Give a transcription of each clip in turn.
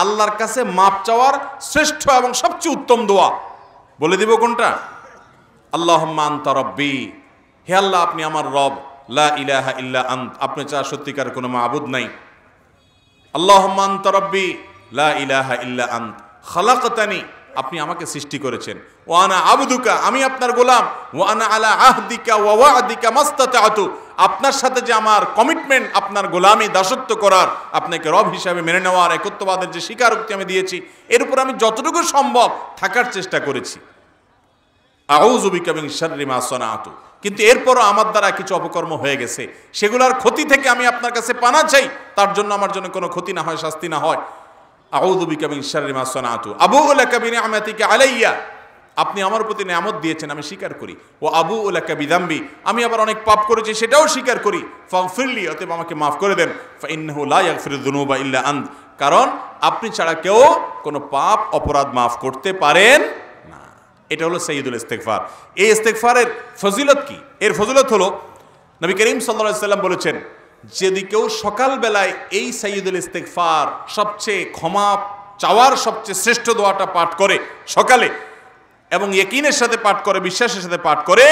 আল্লাহর কাছে মাপ চাওয়ার শ্রেষ্ঠ এবং সবচেয়ে উত্তম দোয়া বলে দিব কোনটা? আল্লাহুম্মা আনতা রাব্বি, হে আল্লাহ আপনি আমার রব, লা ইলাহা ইল্লা আন্ত, আপনি ছাড়া সত্যিকার কোনো মাবুদ নাই। আল্লাহুম্মা আনতা রাব্বি লা ইলাহা ইল্লা আন্ত খালাকতানি, আপনি আমাকে সৃষ্টি করেছেন। ওয়া আনা আবদুকা, আমি আপনার গোলাম। ওয়া আনা আলা আহদিকা ওয়া ওয়া'দিকা মাস্তাতা'তু, আপনার সাথে যে আমার কমিটমেন্ট, আপনার গোলামি দাসত্ব করার, আপনাকে রব হিসাবে মেনে নেওয়ার, একত্ববাদের যে স্বীকারোক্তি আমি দিয়েছি, এর উপর আমি যতটুকু সম্ভব থাকার চেষ্টা করেছি। আউযু বিকা মিন শাররি মা সানাতু, কিন্তু এরপরও আমার দ্বারা কিছু অপকর্ম হয়ে গেছে, সেগুলোর ক্ষতি থেকে আমি আপনার কাছে পানা চাই, তার জন্য আমার জন্য কোনো ক্ষতি না হয়, শাস্তি না হয়। আউযু বিকা মিন শাররি মা সানাতু আবুউ লাকা বিনি'মাতিকা আলাইয়া, আপনি আমার প্রতি নিয়ামত দিয়েছেন আমি স্বীকার করি। ও আবুউ লাকা বিযামবি, আমি আবার অনেক পাপ করেছি সেটাও স্বীকার করি। ফাগফিরলি, অতএব আমাকে মাফ করে দেন। ফাইন্নাহু লা ইয়াগফিরুয যুনুবা ইল্লা আন্ত, কারণ আপনি ছাড়া কেউ কোনো পাপ অপরাধ মাফ করতে পারেন না। এটা হলো সাইয়্যিদুল ইস্তিগফার। এই ইস্তিগফারের ফজিলত কি? এর ফজিলত হলো নবী করিম সাল্লাল্লাহু আলাইহি সাল্লাম বলেছেন, যদি কেউ সকালবেলায় এই সাইয়্যিদুল ইস্তিগফার, সবচেয়ে ক্ষমা চাওয়ার সবচেয়ে শ্রেষ্ঠ দোয়াটা পাঠ করে সকালে, এবং ইয়াকিনের সাথে পাঠ করে, বিশ্বাসের সাথে পাঠ করে,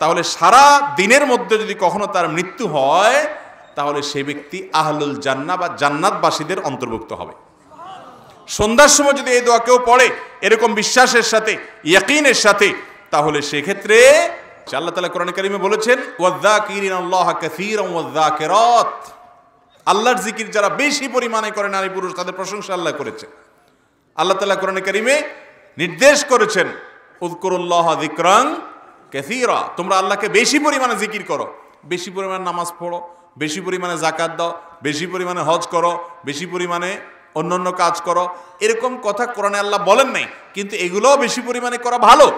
তাহলে সারা দিনের মধ্যে যদি কখনো তার মৃত্যু হয়, তাহলে সেই ব্যক্তি আহলুল জান্নাহ বা জান্নাতবাসীদের অন্তর্ভুক্ত হবে। সন্ধ্যার সময় যদি এই দোয়া কেউ পড়ে এরকম বিশ্বাসের সাথে, ইয়াকিনের সাথে, তাহলে সেক্ষেত্রে আল্লাহ তাআলা কোরআনে কারিমে বলেছেন, ওয়াযাকিরিনাল্লাহা কাসীরান ওয়াযাকিরাত, আল্লাহর জিকির যারা বেশি পরিমাণে করে নারী পুরুষ, তাদের প্রশংসা আল্লাহ করেছেন। আল্লাহ তাআলা কোরআনে কারিমে নির্দেশ করেছেন, উযকুরুল্লাহা যিকরান কাসীরা, তোমরা আল্লাহকে বেশি পরিমাণে জিকির করো, বেশি পরিমাণে নামাজ পড়ো, বেশি পরিমাণে যাকাত দাও, বেশি পরিমাণে হজ করো, বেশি পরিমাণে অন্যান্য কাজ করো। এরকম কথা কোরআনে আল্লাহ বলেন নাই, কিন্তু এগুলোও বেশি পরিমাণে করা ভালো।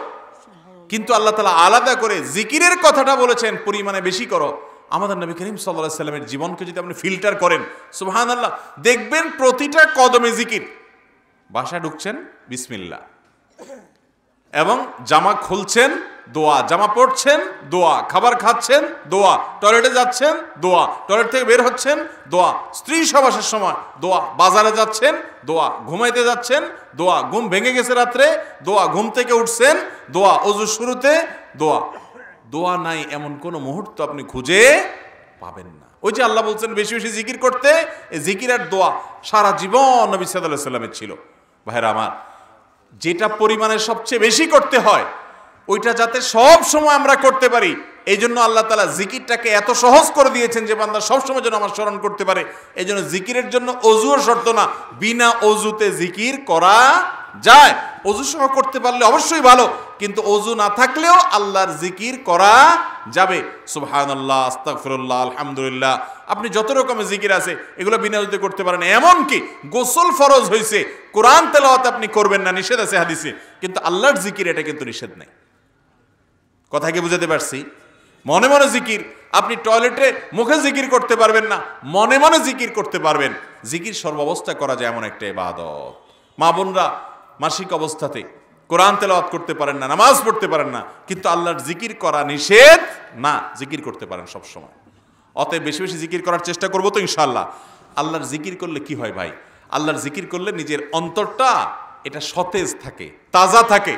কিন্তু আল্লাহ তাআলা আলাদা করে জিকিরের কথাটা বলেছেন, পরিমাণে বেশি করো। আমাদের নবী করিম সাল্লাল্লাহু আলাইহি সাল্লামের জীবনকে যদি আপনি ফিল্টার করেন, সুবহানাল্লাহ, দেখবেন প্রতিটা কদমে জিকির। বাসায় ঢুকছেন বিসমিল্লাহ, এবং জামা খুলছেন দোয়া, জামা পরছেন দোয়া, খাবার খাচ্ছেন দোয়া, টয়লেটে যাচ্ছেন দোয়া, টয়লেট থেকে বের হচ্ছেন দোয়া, স্ত্রী সহবাসের সময় দোয়া, বাজারে যাচ্ছেন দোয়া, ঘুমাইতে যাচ্ছেন দোয়া, ঘুম ভেঙে গেছে রাত্রে দোয়া, ঘুম থেকে উঠছেন দোয়া, ওযুর শুরুতে দোয়া। দোয়া নাই এমন কোন মুহূর্ত আপনি খুঁজে পাবেন না। ওই যে আল্লাহ বলছেন বেশি বেশি জিকির করতে, এই জিকির আর দোয়া সারা জীবন নবী সাল্লাল্লাহু আলাইহি সাল্লামের ছিল। ভাইরা আমার, যেটা পরিমাণে সবচেয়ে বেশি করতে হয় ওইটা যাতে সব সময় আমরা করতে পারি, এই জন্য আল্লাহ তাআলা জিকিরটাকে এত সহজ করে দিয়েছেন যে বান্দা সবসময় যেন আমার স্মরণ করতে পারে। এই জন্য জিকিরের জন্য অজুও শর্ত না, বিনা অজুতে জিকির করা যায়। অজু সহ করতে পারলে অবশ্যই ভালো, কিন্তু অজু না থাকলেও আল্লাহর জিকির করা যাবে। সুবহানাল্লাহ, আস্তাগফিরুল্লাহ, আলহামদুলিল্লাহ, আপনি যত রকমের জিকির আছে এগুলো বিনা অজুতে করতে পারেন। এমনকি গোসল ফরজ হয়েছে, কোরআন তেলাওয়াত আপনি করবেন না, নিষেধ আছে হাদিসে, কিন্তু আল্লাহর জিকির এটা কিন্তু নিষেধ নাই। কথা কি বুঝাতে পারছি? মনে মনে জিকির, আপনি টয়লেটে মুখে জিকির করতে পারবেন না, মনে মনে জিকির করতে পারবেন। জিকির সর্বাবস্থা করা যায় এমন একটা ইবাদত। মা বোনরা মাসিক অবস্থাতে কোরআন তেলাওয়াত করতে পারেন না, নামাজ পড়তে পারেন না, কিন্তু আল্লাহর জিকির করা নিষেধ না, জিকির করতে পারেন সব সময়। অতএব বেশি বেশি জিকির করার চেষ্টা করবো তো ইনশাআল্লাহ। আল্লাহর জিকির করলে কি হয় ভাই? আল্লাহর জিকির করলে নিজের অন্তরটা এটা সতেজ থাকে, তাজা থাকে,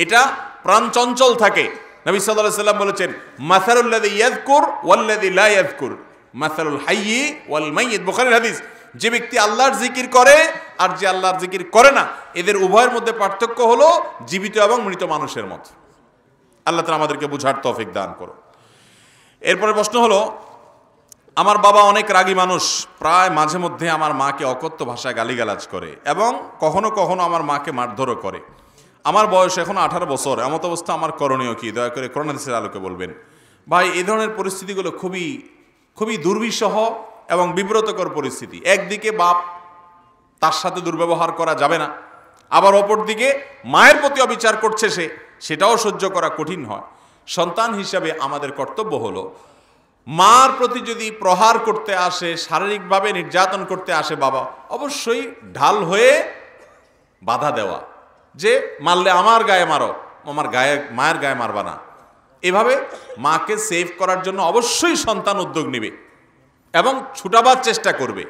এটা প্রাণ চঞ্চল থাকে। নবী সাল্লাল্লাহু আলাইহি সাল্লাম বলেছেন, মাসালুল লাযী ইয়াযকুর ওয়াল লাযী লা ইয়াযকুর মাসালুল হাইয়্যি ওয়াল মাইয়িত, বুখারীর হাদিস। যে ব্যক্তি আল্লাহর জিকির করে আর যে আল্লাহর জিকির করে না, এদের উভয়ের মধ্যে পার্থক্য হলো জীবিত এবং মৃত মানুষের মতো। আল্লাহ তাআলা আমাদেরকে বুঝার তৌফিক দান করো। এরপরে প্রশ্ন হলো, আমার বাবা অনেক রাগী মানুষ, প্রায় মাঝে মধ্যে আমার মাকে অকথ্য ভাষায় গালিগালাজ করে এবং কখনো কখনো আমার মাকে মারধরও করে। আমার বয়স এখন 18 বছর, এমত অবস্থা আমার করণীয় কি? দয়া করে কোরআন হাদিসের আলোকে বলবেন। ভাই, এই ধরনের পরিস্থিতিগুলো খুবই খুবই দুর্বিষহ এবং বিব্রতকর পরিস্থিতি। একদিকে বাপ, তার সাথে দুর্ব্যবহার করা যাবে না, আবার অপরদিকে মায়ের প্রতি অবিচার করছে সে, সেটাও সহ্য করা কঠিন হয়। সন্তান হিসাবে আমাদের কর্তব্য হলো, মার প্রতি যদি প্রহার করতে আসে, শারীরিকভাবে নির্যাতন করতে আসে বাবা, অবশ্যই ঢাল হয়ে বাধা দেওয়া, যে মারলে আমার গায়ে মারো, আমার গায়ে, মায়ের গায়ে মারবা না। এভাবে মাকে সেভ করার জন্য অবশ্যই সন্তান উদ্যোগ নেবে এবং ছুটাবার চেষ্টা করবে।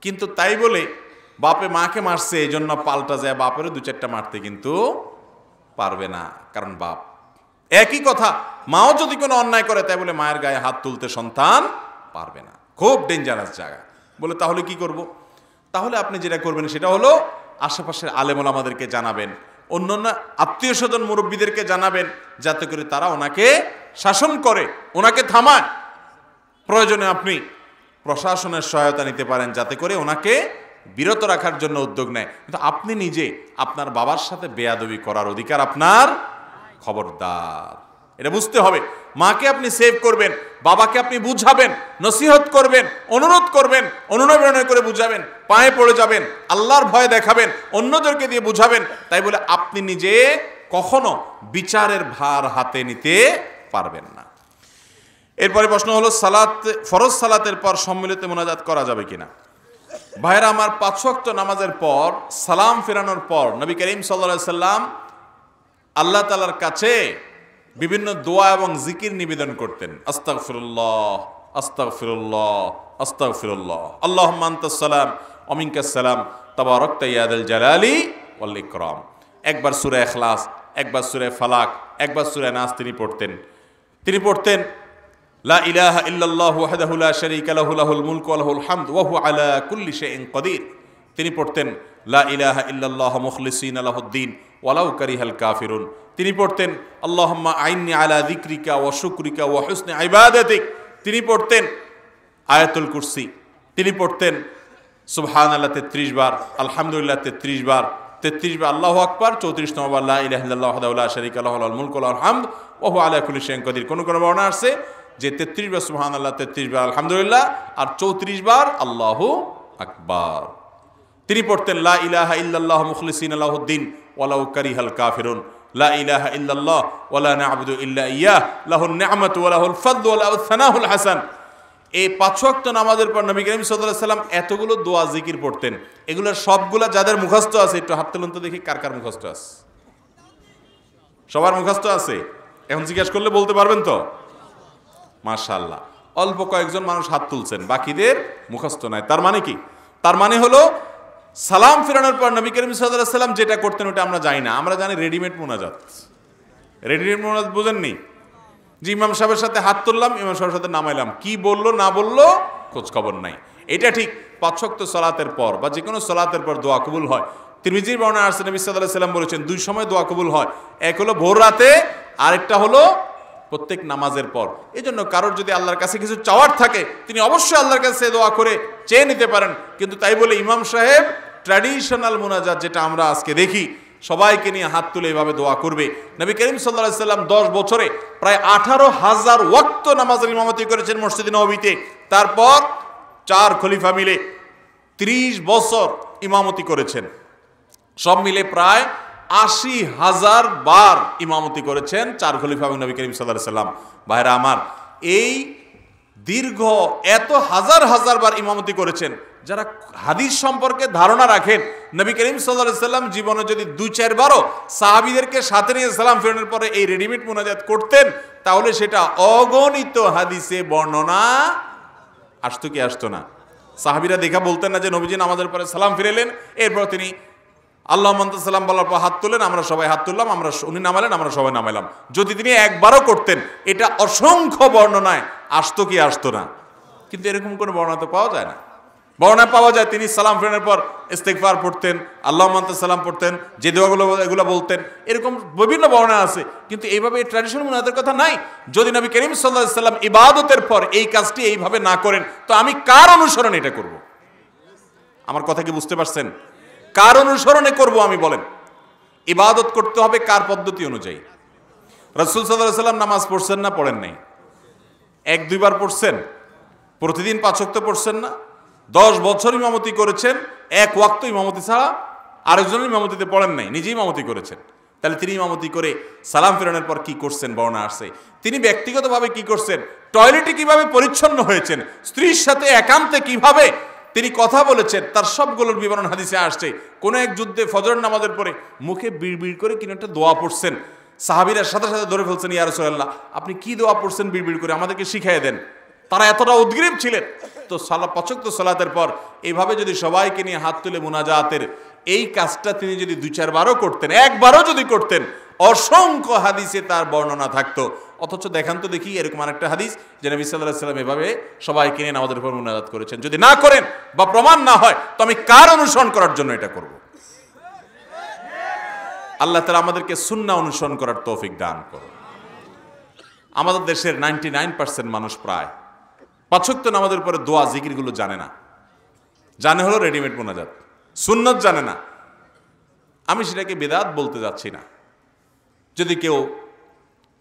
কিন্তু তাই বলে বাপে মাকে মারছে এই জন্য পাল্টা যায় বাপেরও দু চারটা মারতে কিন্তু পারবে না, কারণ বাপ। একই কথা, মাও যদি কোনো অন্যায় করে তাই বলে মায়ের গায়ে হাত তুলতে সন্তান পারবে না। খুব ডেঞ্জারাস জায়গা। বলে তাহলে কি করব? তাহলে আপনি যেটা করবেন সেটা হলো আশেপাশের আলেম ওলামাদেরকে জানাবেন, অন্যান্য আত্মীয় স্বজন মুরব্বীদেরকে জানাবেন, যাতে করে তারা ওনাকে শাসন করে, ওনাকে থামায়। প্রয়োজনে আপনি প্রশাসনের সহায়তা নিতে পারেন, যাতে করে ওনাকে বিরত রাখার জন্য উদ্যোগ নেয়। কিন্তু আপনি নিজে আপনার বাবার সাথে বেয়াদবি করার অধিকার আপনার, খবরদার। এটা বুঝতে হবে। মাকে আপনি সেভ করবেন, বাবাকে আপনি বুঝাবেন, নসিহত করবেন, অনুরোধ করবেন, অনুনয়ন করে বুঝাবেন, পায়ে পড়ে যাবেন, আল্লাহর ভয় দেখাবেন, অন্যদেরকে দিয়ে বুঝাবেন। তাই বলে আপনি নিজে কখনো বিচারের ভার হাতে নিতে পারবেন না। এরপরে প্রশ্ন হলো, সালাত, ফরজ সালাতের পর সম্মিলিত মোনাজাত করা যাবে কিনা? ভাইরা আমার, 5 ওয়াক্ত নামাজের পর সালাম ফেরানোর পর নবী করিম সাল্লাল্লাহু আলাইহি সাল্লাম আল্লাহ তাআলার কাছে বিভিন্ন দোয়া এবং জিকির নিবেদন করতেন। আস্তাগফিরুল্লাহ, আস্তাগফিরুল্লাহ, আস্তাগফিরুল্লাহ, আল্লাহুম্মা আনতাস সালাম ওয়া মিনকাস সালাম, তাবারাকতা ইয়া যাল জালালি ওয়াল ইকরাম। একবার সূরা ইখলাস, একবার সূরা ফালাক, একবার সূরা নাস তিনি পড়তেন লা ইলাহা ইল্লাল্লাহু ওয়াহদাহু লা শারীকা লাহু লাহুল মুলকু ওয়া লাহুল হামদু ওয়া হুয়া আলা কুল্লি শাইইন কাদির। তিনি পড়তেন লা ইলাহা ইল্লাল্লাহু মুখলিসিনা লাহুদ্দিন ওয়ালাউ কারিহাল কাফিরুন। তিনি পড়তেন আল্লাহুম্মা আইন্নি আলা যিকরিকা ওয়া শুকরিকা ওয়া হুসনি ইবাদাতিক। তিনি পড়তেন আয়াতুল কুরসি। তিনি পড়তেন সুবহানাল্লাহ 33 বার, আলহামদুলিল্লাহ 33 বার, 33 বার আল্লাহু আকবার, 34 নম্বর বার লা ইলাহা ইল্লাল্লাহু ওয়াহদাহু লা শারীকা লাহু লাহুল মুলকু ওয়া লাহুল হামদু ওয়া হুয়া আলা কুল্লি শাইইন কাদির। কোন কোন বর্ণনা আছে যে 33 বার সুবহানাল্লাহ, 33 বার আলহামদুলিল্লাহ, আর 34 বার আল্লাহু আকবার। তিনি পড়তেন লা ইলাহা ইল্লাল্লাহু মুখলিসিনা লাহুদ্দিন ওয়ালাউ কারিহাল কাফিরুন, লা ইলাহা ইল্লাল্লাহ ওয়া লা না'বুদু ইল্লা ইয়াহ, লাহুন নি'মাতু ওয়া লাহুল ফাদলু ওয়া লাহুস সানাউল হাসান। এই 5 ওয়াক্ত নামাজের পর নবী করিম সাল্লাল্লাহু আলাইহি সাল্লাম এতগুলো দোয়া জিকির পড়তেন। এগুলোর সবগুলা যাদের মুখস্থ আছে একটু হাত তুলুন তো দেখি কার কার মুখস্থ আছে। সবার মুখস্থ আছে? এখন জিজ্ঞাসা করলে বলতে পারবেন তো? মাশাআল্লাহ, অল্প কয়েকজন মানুষ হাত তুলছেন, বাকিদের মুখস্থ নাই। তার মানে কি? তার মানে হলো সালাম ফেরানোর পর নবী করিম সাল্লাল্লাহু আলাইহি সাল্লাম যেটা করতেন ওটা আমরা জানি না। আমরা জানি রেডিমেড মোনাজাত। রেডিমেড মোনাজাত বুঝেননি? যে ইমাম সাহেবের সাথে হাত তুললাম, ইমাম সাহেবের সাথে নামাইলাম, কি বললো না বললো খোঁজ খবর নাই। এটা ঠিক 5 ওয়াক্ত সালাতের পর বা যে কোনো সালাতের পর দোয়া কবুল হয়। তিরমিজির বর্ণনা আছে নবী সাল্লাল্লাহু আলাইহি সাল্লাম বলেছেন 2 সময় দোয়া কবুল হয়। এক হলো ভোর রাতে, আরেকটা হলো প্রত্যেক নামাজের পর। এই জন্য কারোর যদি আল্লাহর কাছে কিছু চাওয়ার থাকে তিনি অবশ্যই আল্লাহর কাছে দোয়া করে চেয়ে নিতে পারেন। কিন্তু তাই বলে ইমাম সাহেব ট্র্যাডিশনাল মুনাজাত যেটা আমরা আজকে দেখি, সবাইকে নিয়ে হাত তুলে এভাবে দোয়া করবে। নবী করিম সাল্লাল্লাহু আলাইহি সাল্লাম 10 বছরে প্রায় 18,000 ওয়াক্ত নামাজের ইমামতি করেছেন মসজিদে নববীতে। তারপর 4 খলিফা মিলে 30 বছর ইমামতি করেছেন। সব মিলে প্রায় 80,000 বার ইমামতি করেছেন 4 খলিফা এবং নবী করিম সাল্লাল্লাহু আলাইহি সাল্লাম। ভাইরা আমার, এই দীর্ঘ এত হাজার হাজার বার ইমামতি করেছেন, যারা হাদিস সম্পর্কে ধারণা রাখেন, নবী করিম সাল্লাল্লাহু আলাইহি সাল্লাম জীবনে যদি 2-4 বারও সাহাবীদেরকে সাথে নিয়ে সালাম ফেরানোর পরে এই রেডিমেড মুনাজাত করতেন, তাহলে সেটা অগণিত হাদিসে বর্ণনা আসতো কি আসতো না? সাহাবীরা দেখা বলতেন না যে নবীজি নামাজের পরে সালাম ফিরালেন, এরপর তিনি আল্লাহুম্মা আনতাস সালাম বলার পর হাত তুললেন, আমরা সবাই হাত তুললাম, উনি নামালেন, আমরা সবাই নামাইলাম। যদি তিনি একবারও করতেন, এটা অসংখ্য বর্ণনায় আসতো কি আসতো না? কিন্তু এরকম কোনো বর্ণনা তো পাওয়া যায় না। বর্ণনা পাওয়া যায় তিনি সালাম ফেরানোর পর ইস্তিগফার পড়তেন, আল্লাহুম্মা আনতাস সালাম পড়তেন, যে দোয়াগুলো এগুলো বলতেন, এরকম বিভিন্ন বর্ণনা আছে। কিন্তু এইভাবে এই ট্র্যাডিশনাল মুনাজাতের কথা নাই। যদি নবী করিম সাল্লাল্লাহু আলাইহি সাল্লাম ইবাদতের পর এই কাজটি এইভাবে না করেন, তো আমি কার অনুসরণে এটা করব? আমার কথা কি বুঝতে পারছেন? কার অনুসরণে করব আমি বলেন? ইবাদত করতে হবে কার পদ্ধতি অনুযায়ী? রাসূল সাল্লাল্লাহু আলাইহি সাল্লাম নামাজ পড়ছেন না পড়েন নাই? 1-2 বার পড়ছেন? প্রতিদিন 5 ওয়াক্ত পড়ছেন না? 10 বছর ইমামতি করেছেন, 1 ওয়াক্ত ইমামতি ছাড়া আরেকজনের ইমামতিতে পড়েন নাই, নিজেই ইমামতি করেছেন। তাহলে তিনি ইমামতি করে সালাম ফেরানোর পর কি করছেন বর্ণনা আসছে। তিনি ব্যক্তিগতভাবে কি করছেন, টয়লেটে কিভাবে পরিচ্ছন্ন হয়েছেন, স্ত্রীর সাথে একান্তে কিভাবে তিনি কথা বলেছেন, তার সবগুলোর বিবরণ হাদিসে আসছে। কোন এক যুদ্ধে ফজর নামাজের পরে মুখে বিড়বিড় করে কিনা একটা দোয়া পড়ছেন, সাহাবীরা সাথে সাথে ধরে ফেলছেন, ইয়া রাসূলুল্লাহ আপনি কি দোয়া পড়ছেন বিড়বিড় করে, আমাদেরকে শিখিয়ে দেন। তারা এতটা উদ্গ্রীব ছিলেন। তো পাঁচ ওয়াক্ত সালাতের পর এইভাবে যদি সবাইকে নিয়ে হাত তুলে মুনাজাতের এই কাজটা তিনি যদি 2-4 বারও করতেন, একবারও যদি করতেন, অসংখ্য হাদিসে তার বর্ণনা থাকতো। অথচ দেখান তো দেখি এরকম আরেকটা হাদিস যে নবী সাল্লাল্লাহু আলাইহি ওয়াসাল্লাম এভাবে সবাইকে নিয়ে নামাজের পর মুনাজাত করেছেন। যদি না করেন বা প্রমাণ না হয় তো আমি কার অনুসরণ করার জন্য এটা করব? আল্লাহ তাআলা আমাদেরকে সুন্নাহ অনুসরণ করার তৌফিক দান করুন। আমাদের দেশের 99% মানুষ প্রায় 5 ওয়াক্ত নামাজের পরে দোয়া জিকিরগুলো জানে না, জানে হলো রেডিমেড মুনাজাত, সুন্নত জানে না। আমি সেটাকে বিদআত বলতে যাচ্ছি না। যদি কেউ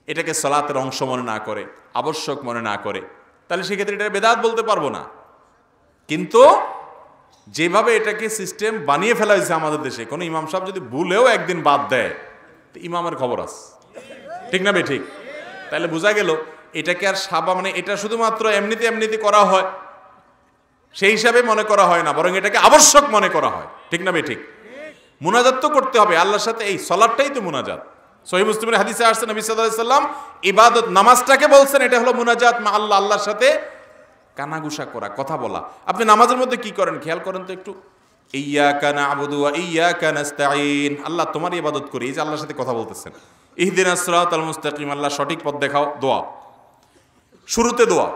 এটাকে সালাতের অংশ মনে না করে, আবশ্যক মনে না করে, তাহলে সেক্ষেত্রে এটা বিদআত বলতে পারবো না। কিন্তু যেভাবে এটাকে সিস্টেম বানিয়ে ফেলা হয়েছে আমাদের দেশে, কোনো ইমাম সাহেব যদি ভুলেও একদিন বাদ দেয় তো ইমামের খবর আছে, ঠিক না বে ঠিক? তাহলে বোঝা গেল এটাকে আর মানে এটা শুধুমাত্র এমনিতে করা হয় সেই হিসাবে মনে করা হয় না, বরং এটাকে আবশ্যক মনে করা হয়, ঠিক না বে ঠিক? মুনাজাত তো করতে হবে আল্লাহর সাথে, এই সালাতটাই তো মুনাজাত। সহিহ মুসলিমের হাদিসে আসছে নবী সাল্লাল্লাহু আলাইহি সাল্লাম ইবাদত নামাজটাকে বলছেন এটা হলো মুনাজাত মা আল্লাহ, আল্লাহর সাথে কানাঘুষা করা, কথা বলা। আপনি নামাজের মধ্যে কি করেন খেয়াল করেন তো একটু। ইয়্যাকা না'বুদু ওয়া ইয়্যাকা নাস্তাঈন, আল্লাহ তোমারই ইবাদত করি, এই যে আল্লাহর সাথে কথা বলতেছেন। ইহদিনাস সিরাতাল মুস্তাকিম, আল্লাহ সঠিক পথ দেখাও, দোয়া শুরুতে দোয়া,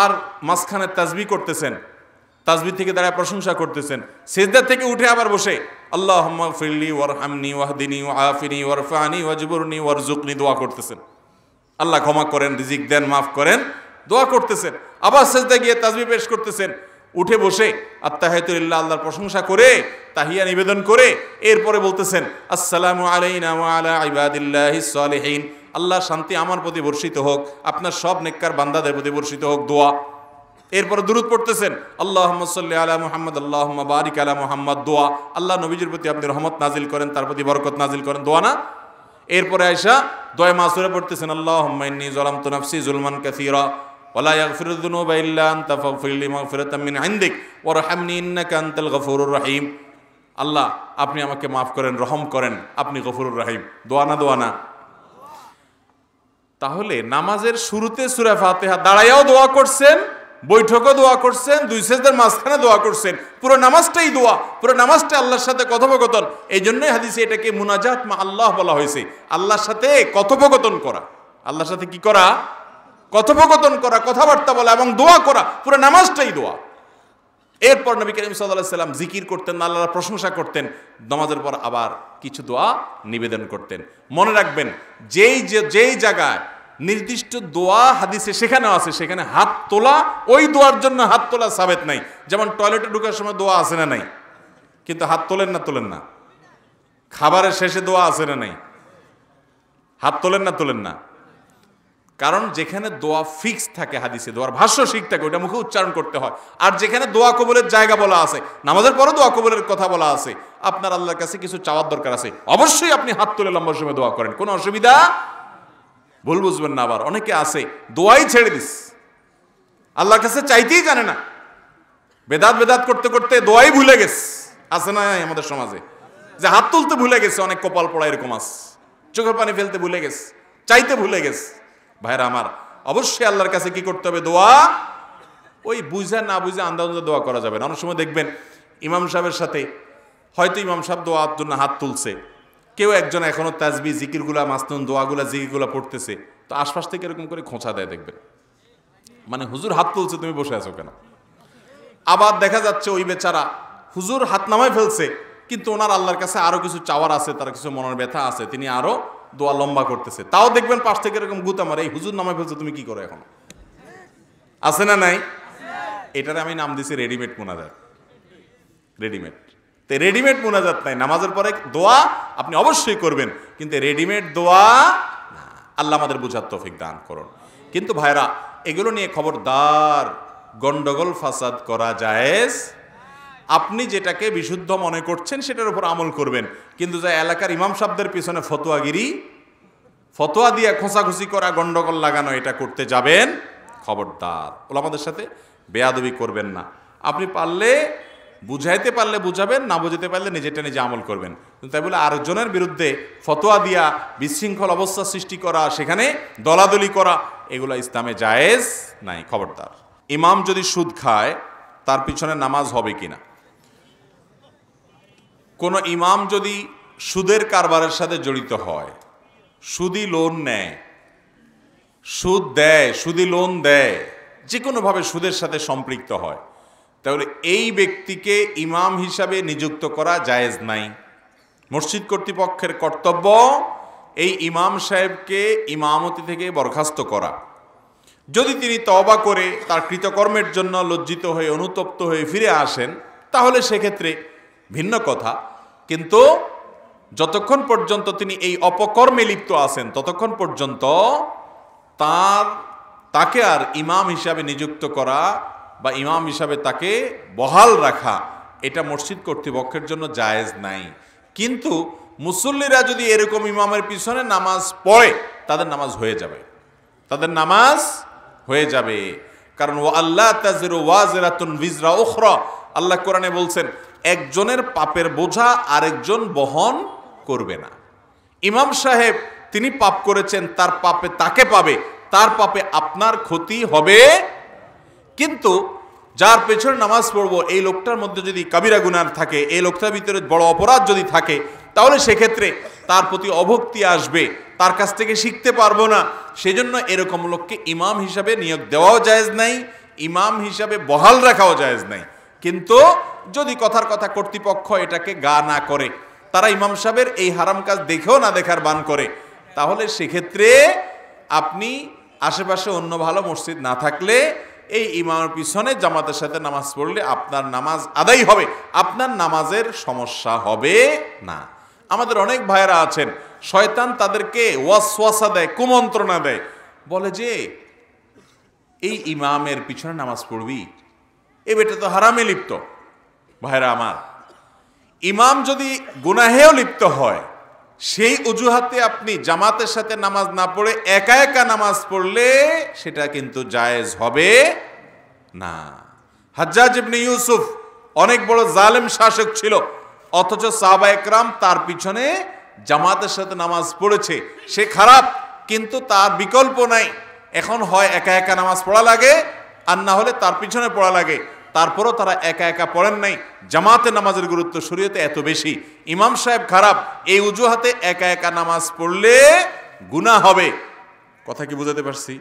আর মাঝখানে তাসবিহ করতেছেন, তাসবিহ থেকে দাঁড়ায় প্রশংসা করতেছেন, সিজদা থেকে উঠে আবার বসে আল্লাহুম্মা গফিরলি ওয়ারহামনি ওয়াহদিনি ওয়াআফিনি ওয়ারফানি ওয়াজবুরনি ওয়ারযুকনি দোয়া করতেছেন। আল্লাহ ক্ষমা করেন, রিজিক দেন, মাফ করেন, দোয়া করতেছেন। আবার সিজদা গিয়ে তাসবিহ পেশ করতেছেন, উঠে বসে আত্তাহিয়াতু লিল্লাহ, আল্লাহর প্রশংসা করে তাহিয়া নিবেদন করে এরপরে বলতেছেন আসসালামু আলাইনা ওয়া আলা ইবাদিল্লাহিস সালিহিন, আল্লাহ শান্তি আমার প্রতি বর্ষিত হোক, আপনার সব নেককার বান্দাদের প্রতি বর্ষিত হোক, দোয়া। এরপরে দুরূদ পড়তেছেন আল্লাহুম্মা সাল্লি আলা মুহাম্মদ আল্লাহুম্মা বারিক আলা মুহাম্মদ, দোয়া, আল্লাহ নবীজির প্রতি আপনি রহমত নাজিল করেন, তার প্রতি বরকত নাজিল করেন, দোয়া না? এরপরে আয়েশা দোয়া মাসুরা পড়তেছেন আল্লাহুম্মা ইন্নী যালামতু নাফসি যুলমান কাসীরা ওয়া লা ইয়াগফিরুয যুনুবা ইল্লা আনতা ফাগফিরলি মাগফিরাতাম মিন ইনদিক ওয়ারহামনি ইন্নাকা আনতাল গফুরুর রহিম, আল্লাহ আপনি আমাকে মাফ করেন, রহম করেন, আপনি গফুরুর রহিম, দোয়া না? দোয়া না? তাহলে নামাজের শুরুতে সূরা ফাতিহা দাঁড়ায়াও দোয়া করছেন, বৈঠকও দোয়া করছেন, 2 সিজদার মাঝখানে দোয়া করছেন, পুরো নামাজটাই দোয়া, পুরো নামাজটা আল্লাহর সাথে কথোপকথন। এই জন্যই হাদিসে এটাকে মুনাজাত মা আল্লাহ বলা হয়েছে, আল্লাহর সাথে কথোপকথন করা, আল্লাহর সাথে কি করা? কথোপকথন করা, কথাবার্তা বলা এবং দোয়া করা, পুরো নামাজটাই দোয়া। এরপর নবী করিম সাল্লাল্লাহু আলাইহি সাল্লাম জিকির করতেন, আল্লাহর প্রশংসা করতেন, নামাজের পর আবার কিছু দোয়া নিবেদন করতেন। মনে রাখবেন যেই জায়গায় নির্দিষ্ট দোয়া হাদিসে সেখানেও আছে, সেখানে হাত তোলা, ওই দোয়ার জন্য হাত তোলা সাবেত নাই। যেমন টয়লেটে ঢোকার সময় দোয়া আছে না নাই? কিন্তু হাত তোলেন না? তোলেন না? খাবারের শেষে দোয়া আছে না নাই? হাত তোলেন না? তোলেন না? কারণ যেখানে দোয়া ফিক্স থাকে হাদিসে, দোয়ার ভাষ্য ঠিক থাকে, ওটা মুখে উচ্চারণ করতে হয়। আর যেখানে দোয়া কবুলের জায়গা বলা আছে, নামাজের পরে দোয়া কবুলের কথা বলা আছে, আপনার আল্লাহর কাছে কিছু চাওয়ার দরকার আছে, অবশ্যই আপনি হাত তুলে লম্বা সময় দোয়া করেন, কোনো অসুবিধা, ভুল বুঝবেন না। আবার অনেকে আছে দোয়াই ছেড়ে দিস, আল্লাহর কাছে চাইতেই জানে না, বেদাত করতে করতে দোয়াই ভুলে গেছে। আছে না আমাদের সমাজে যে হাত তুলতে ভুলে গেছে, অনেক কপাল পড়া এরকম আছে, চোখের পানি ফেলতে ভুলে গেছে, চাইতে ভুলে গেছে। ভাইরা আমার, অবশ্যই আল্লাহর কাছে কি করতে হবে? দোয়া। ওই বুঝা না বুঝে আন্দাজে দোয়া করা যাবে না। অনেক সময় দেখবেন ইমাম সাহেবের সাথে হয়তো ইমাম সাহেব দোয়ার জন্য হাত তুলছে, কেউ একজন এখনো তাসবিহ জিকিরগুলা মাসনুন দোয়াগুলা জিকিরগুলা পড়তেছে, তো আশপাশ থেকে এরকম করে খোঁচা দেয় দেখবেন, মানে হুজুর হাত তুলছে তুমি বসে আছো কেন? আবার দেখা যাচ্ছে ওই বেচারা হুজুর হাত নামায় ফেলছে, কিন্তু ওনার আল্লাহর কাছে আরো কিছু চাওয়ার আছে, তার কিছু মনের ব্যথা আছে, তিনি আরো দোয়া লম্বা করতেছে, তাও দেখবেন পাশ থেকে এরকম গুতা মারে, এই হুজুর নামায় ফেলছে তুমি কি করো এখন? আছে না নাই? এটারে আমি নাম দিছি রেডিমেড মুনাজাত। রেডিমেড, তো রেডিমেড মুনাজাত নাই। নামাজের পরে দোয়া আপনি অবশ্যই করবেন, কিন্তু রেডিমেড দোয়া না। আল্লাহ আমাদের বুঝার তৌফিক দান করুন। কিন্তু ভাইরা, এগুলো নিয়ে খবরদার, গন্ডগোল ফাসাদ করা জায়েজ। আপনি যেটাকে বিশুদ্ধ মনে করছেন সেটার উপর আমল করবেন, কিন্তু যা এলাকার ইমাম সাহেবদের পিছনে ফতোয়াগিরি, ফতোয়া দিয়ে খোঁচাখুচি করা, গন্ডগোল লাগানো, এটা করতে যাবেন খবরদার। ওলামাদের সাথে বেয়াদবি করবেন না। আপনি পারলে বুঝাইতে পারলে বুঝাবেন, না বুঝাতে পারলে নিজেটা নিজে আমল করবেন। কিন্তু তাই বলে আরেকজনের বিরুদ্ধে ফতোয়া দিয়া বিশৃঙ্খল অবস্থা সৃষ্টি করা, সেখানে দলাদলি করা, এগুলো ইসলামে জায়েজ নাই, খবরদার। ইমাম যদি সুদ খায় তার পিছনে নামাজ হবে কিনা। কোনো ইমাম যদি সুদের কারবারের সাথে জড়িত হয়, সুদি লোন নেয়, সুদ দেয়, সুদি লোন দেয়, যে কোনোভাবে সুদের সাথে সম্পৃক্ত হয়, তাহলে এই ব্যক্তিকে ইমাম হিসাবে নিযুক্ত করা জায়েজ নাই। মসজিদ কর্তৃপক্ষের কর্তব্য এই ইমাম সাহেবকে ইমামতি থেকে বরখাস্ত করা। যদি তিনি তওবা করে তার কৃতকর্মের জন্য লজ্জিত হয়ে অনুতপ্ত হয়ে ফিরে আসেন তাহলে সেক্ষেত্রে ভিন্ন কথা, কিন্তু যতক্ষণ পর্যন্ত তিনি এই অপকর্মে লিপ্ত আছেন ততক্ষণ পর্যন্ত তাকে আর ইমাম হিসাবে নিযুক্ত করা বা ইমাম হিসাবে তাকে বহাল রাখা এটা মসজিদ কর্তৃপক্ষের জন্য জায়েজ নাই। কিন্তু মুসল্লিরা যদি এরকম ইমামের পিছনে নামাজ পড়ে তাদের নামাজ হয়ে যাবে, তাদের নামাজ হয়ে যাবে। কারণ ও আল্লাহ তাজিরু ওয়াজিরাতুন বিজরা উখরা, আল্লাহ কোরআনে বলছেন একজনের পাপের বোঝা আরেকজন বহন করবে না। ইমাম সাহেব তিনি পাপ করেছেন, তার পাপে তাকে পাবে, তার পাপে আপনার ক্ষতি হবে। কিন্তু যার পেছনে নামাজ পড়বো এই লোকটার মধ্যে যদি কাবিরা গুনাহ থাকে, এই লোকটার ভিতরে বড় অপরাধ যদি থাকে, তাহলে সেক্ষেত্রে তার প্রতি অভক্তি আসবে, তার কাছ থেকে শিখতে পারবো না। সেজন্য এরকম লোককে ইমাম হিসাবে নিয়োগ দেওয়াও জায়েজ নাই, ইমাম হিসাবে বহাল রাখাও জায়েজ নাই। কিন্তু যদি কথার কথা কর্তৃপক্ষ এটাকে গা না করে, তারা ইমাম সাহেবের এই হারাম কাজ দেখেও না দেখার বান করে, তাহলে সেক্ষেত্রে আপনি আশেপাশে অন্য ভালো মসজিদ না থাকলে এই ইমামের পিছনে জামাতের সাথে নামাজ পড়লে আপনার নামাজ আদায় হবে, আপনার নামাজের সমস্যা হবে না। আমাদের অনেক ভাইয়েরা আছেন, শয়তান তাদেরকে ওয়াসওয়াসা দেয়, কুমন্ত্রণা দেয়, বলে যে এই ইমামের পিছনে নামাজ পড়বি, এ বেটা তো হারামে লিপ্ত। ভাইরা আমার, ইমাম যদি গুনাহেও লিপ্ত হয়, সেই অজুহাতে আপনি জামাতের সাথে নামাজ না পড়ে একা একা নামাজ পড়লে সেটা কিন্তু জায়েজ হবে না। হাজ্জাজ ইবনে ইউসুফ অনেক বড় জালেম শাসক ছিল, অথচ সাহাবা একরাম তার পিছনে জামাতের সাথে নামাজ পড়েছে। সে খারাপ, কিন্তু তার বিকল্প নাই। এখন হয় একা একা নামাজ পড়া লাগে, আর না হলে তার পিছনে পড়া লাগে। তারপরও তারা একা একা পড়েন নাই। জামাতে নামাজের গুরুত্ব শরীয়তে এত বেশি। ইমাম সাহেব খারাপ, এই অজুহাতে একা একা নামাজ পড়লে গুনাহ হবে। কথা কি বুঝাতে পারছি?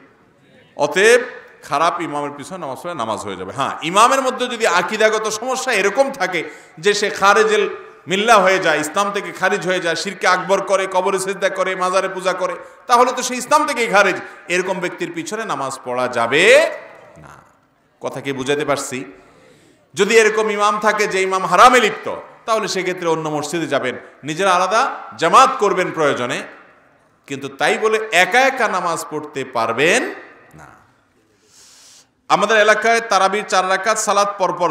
অতএব খারাপ ইমামের পিছনে নামাজ পড়লে নামাজ হয়ে যাবে। হ্যাঁ, ইমামের মধ্যে যদি আকীদাগত সমস্যা এরকম থাকে যে সে খারেজেল মিল্লাহ হয়ে যায়, ইসলাম থেকে খারিজ হয়ে যায়, শিরকে আকবর করে, কবরে সিজদা করে, মাজারে পূজা করে, তাহলে তো সে ইসলাম থেকেই খারিজ। এরকম ব্যক্তির পিছনে নামাজ পড়া যাবে না। কথা কি বুঝাতে পারছি? যদি এরকম ইমাম থাকে যে ইমাম হারামে লিপ্ত, তাহলে সেক্ষেত্রে অন্য মসজিদে যাবেন, নিজেরা আলাদা জামাত করবেন প্রয়োজনে, কিন্তু তাই বলে একা একা নামাজ পড়তে পারবেন না। আমাদের এলাকায় তারাবির 4 রাকাত সালাত পরপর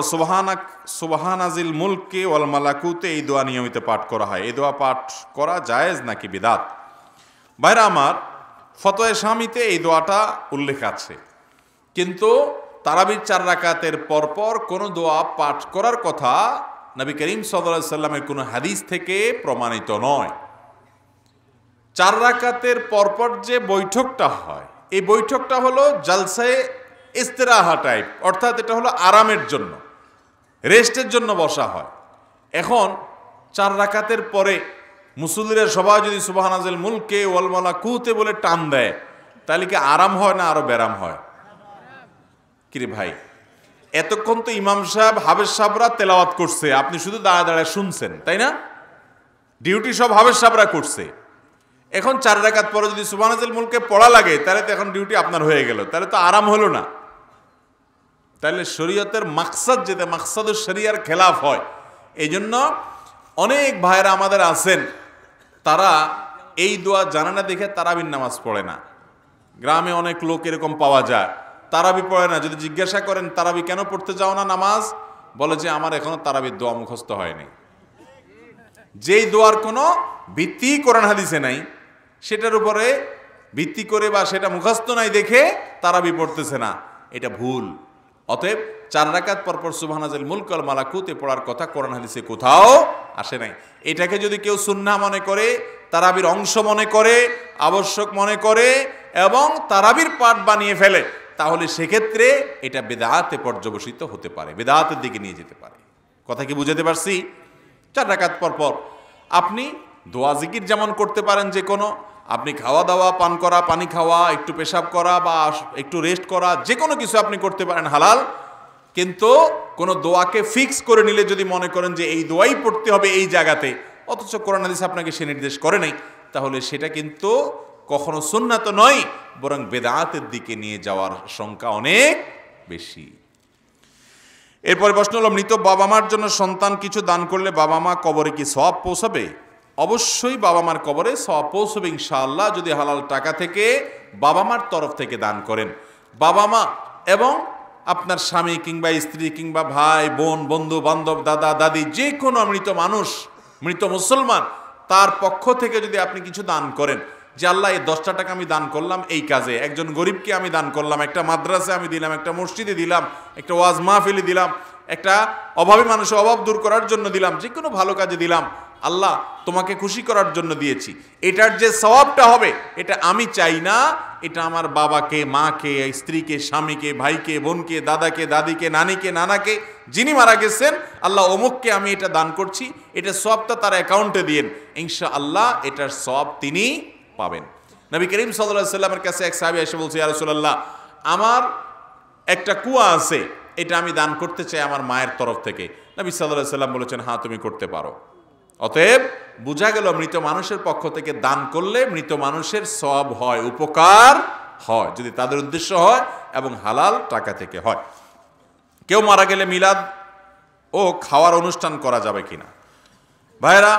সুবহানাজিল মুলকে ওয়াল মালাকুতে এই দোয়া নিয়মিত পাঠ করা হয়। এই দোয়া পাঠ করা জায়েজ নাকি বিদআত? ভাইরা আমার, ফতোয়া শামিতে এই দোয়াটা উল্লেখ আছে, কিন্তু তারাবির 4 রাকাতের পরপর কোনো দোয়া পাঠ করার কথা নবী করিম সাল্লাল্লাহু আলাইহি সাল্লামের কোনো হাদিস থেকে প্রমাণিত নয়। 4 রাকাতের পরপর যে বৈঠকটা হয়, এই বৈঠকটা হলো জালসায়ে ইস্তিরাহা টাইপ, অর্থাৎ এটা হলো আরামের জন্য, রেস্টের জন্য বসা হয়। এখন 4 রাকাতের পরে মুসল্লিরা সবাই যদি সুবহানাল মুলকে ওয়াল মালাকুতে বলে টান দেয়, তাহলে কি আরাম হয় না আরো ব্যারাম হয়? কিরে ভাই, এতক্ষণ তো ইমাম সাহেব হাফেজ সাহেবরা তেলাওয়াত করছে, আপনি শুধু দাঁড়ায় দাঁড়ায় শুনছেন, তাই না? ডিউটি সব হাফেজ সাহেবরা করছে। এখন 4 রাকাত পরে যদি সুবহানাল মুলকে পড়া লাগে, তাহলে তো এখন ডিউটি আপনার হয়ে গেল, তাহলে তো আরাম হলো না। তাহলে শরীয়তের মাকসাদ যেটা মাকসাদুশ শরিয়ার খেলাফ হয়। এই জন্য অনেক ভাইরা আমাদের আছেন, তারা এই দোয়া জানে না দেখে তারাবির নামাজ পড়ে না। গ্রামে অনেক লোক এরকম পাওয়া যায়, তারাবি পড়ে না। যদি জিজ্ঞাসা করেন তারাবি কেন পড়তে যাও না নামাজ, বলে যে আমার এখনো তারাবির দোয়া মুখস্থ হয়নি। যেই দোয়ার কোনো ভিত্তি কোরআন হাদিসে নাই, সেটার উপরে ভিত্তি করে বা সেটা মুখস্থ নাই দেখে তারাবি পড়তেছে না, এটা ভুল। অতএব 4 রাকাত পরপর সুবহানাল মুলক ওয়াল মালাকুতে পড়ার কথা কোরআন হাদিসে কোথাও আসে নাই। এটাকে যদি কেউ সুন্নাহ মনে করে, তারাবির অংশ মনে করে, আবশ্যক মনে করে এবং তারাবির পাঠ বানিয়ে ফেলে, তাহলে সেক্ষেত্রে এটা বেদাতে পর্যবসিত হতে পারে, বেদাতের দিকে নিয়ে যেতে পারে। কথা কি বুঝাতে পারছি? 4 রাকাত পর পর আপনি দোয়া জিকির যেমন করতে পারেন, যে কোনো আপনি খাওয়া দাওয়া, পান করা, পানি খাওয়া, একটু পেশাব করা বা একটু রেস্ট করা, যে কোনো কিছু আপনি করতে পারেন হালাল। কিন্তু কোনো দোয়াকে ফিক্স করে নিলে যদি মনে করেন যে এই দোয়াই পড়তে হবে এই জায়গাতে, অথচ কোরআন হাদিস আপনাকে সে নির্দেশ করে নাই, তাহলে সেটা কিন্তু কখনো সুন্নাত নয়, বরং বেদাতের দিকে নিয়ে যাওয়ার সংখ্যা অনেক বেশি। এরপরে প্রশ্ন হলো, মৃত বাবা মার জন্য সন্তান কিছু দান করলে বাবা মা কবরে কি সওয়াব পৌঁছাবে? অবশ্যই বাবা মার কবরে সওয়াব পৌঁছবে ইনশাআল্লাহ, যদি হালাল টাকা থেকে বাবা মার তরফ থেকে দান করেন। বাবা মা এবং আপনার স্বামী কিংবা স্ত্রী কিংবা ভাই বোন, বন্ধু বান্ধব, দাদা দাদি, যে কোনো মৃত মানুষ, মৃত মুসলমান, তার পক্ষ থেকে যদি আপনি কিছু দান করেন, যে আল্লাহ এই 10টা টাকা আমি দান করলাম এই কাজে, একজন গরিবকে আমি দান করলাম, একটা মাদ্রাসা আমি দিলাম, একটা মসজিদে দিলাম, একটা ওয়াজ মাহফিলে দিলাম, একটা অভাবী মানুষের অভাব দূর করার জন্য দিলাম, যে কোনো ভালো কাজে দিলাম, আল্লাহ তোমাকে খুশি করার জন্য দিয়েছি, এটার যে সওয়াবটা হবে এটা আমি চাই না, এটা আমার বাবাকে, মাকে, স্ত্রীকে, স্বামীকে, ভাইকে, বোনকে, দাদাকে, দাদিকে, নানিকে, নানাকে, যিনি মারা গেছেন, আল্লাহ অমুককে আমি এটা দান করছি, এটা সওয়াবটা তার অ্যাকাউন্টে দিয়েন, ইনশাআল্লাহ এটার সওয়াব তিনি পাবেন। নবী করিম সাল্লাল্লাহু আলাইহি ওয়াসাল্লামের কাছে এক সাহাবী এসে বলছে, ইয়া রাসূলুল্লাহ, আমার একটা কুয়া আছে, এটা আমি দান করতে চাই আমার মায়ের তরফ থেকে। নবী সাল্লাল্লাহু আলাইহি ওয়াসাল্লাম বলেছেন, হ্যাঁ তুমি করতে পারো। অতএব বোঝা গেল মৃত মানুষের পক্ষ থেকে দান করলে মৃত মানুষের সওয়াব হয়, উপকার হয়, যদি তাদের উদ্দেশ্য হয় এবং হালাল টাকা থেকে হয়। কেউ মারা গেলে মিলাদ ও খাওয়ার অনুষ্ঠান করা যাবে কিনা? ভাইরা,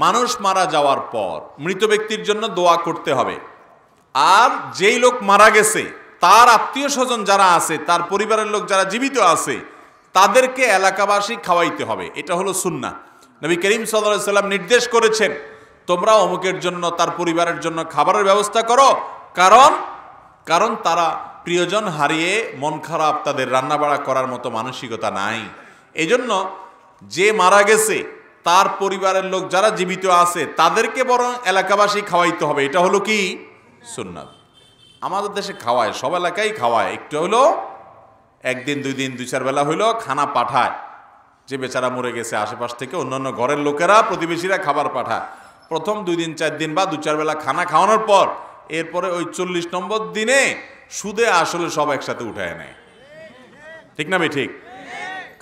মানুষ মারা যাওয়ার পর মৃত ব্যক্তির জন্য দোয়া করতে হবে, আর যেই লোক মারা গেছে তার আত্মীয় স্বজন যারা আছে, তার পরিবারের লোক যারা জীবিত আছে, তাদেরকে এলাকাবাসী খাওয়াইতে হবে, এটা হলো সুন্নাহ। নবী করিম সাল্লাল্লাহু আলাইহি ওয়াসাল্লাম নির্দেশ করেছেন, তোমরা অমুকের জন্য, তার পরিবারের জন্য খাবারের ব্যবস্থা করো, কারণ তারা প্রিয়জন হারিয়ে মন খারাপ, তাদের রান্নাবাড়া করার মতো মানসিকতা নাই। এজন্য যে মারা গেছে তার পরিবারের লোক যারা জীবিত আছে তাদেরকে বরং এলাকাবাসী খাওয়াইতে হবে, এটা হলো কি সুন্নাত। আমাদের দেশে খাওয়ায়, সব এলাকায় খাওয়ায়, একটু হলো একদিন, 2 দিন, 2-4 বেলা হইলো খানা পাঠায়, যে বেচারা মরে গেছে আশেপাশ থেকে অন্যান্য ঘরের লোকেরা, প্রতিবেশীরা খাবার পাঠায়। প্রথম 2 দিন 4 দিন বা 2-4 বেলা খানা খাওয়ানোর পর এরপরে ওই 40 নম্বর দিনে সুদে আসলে সব একসাথে উঠায় নেয়, ঠিক না? ঠিক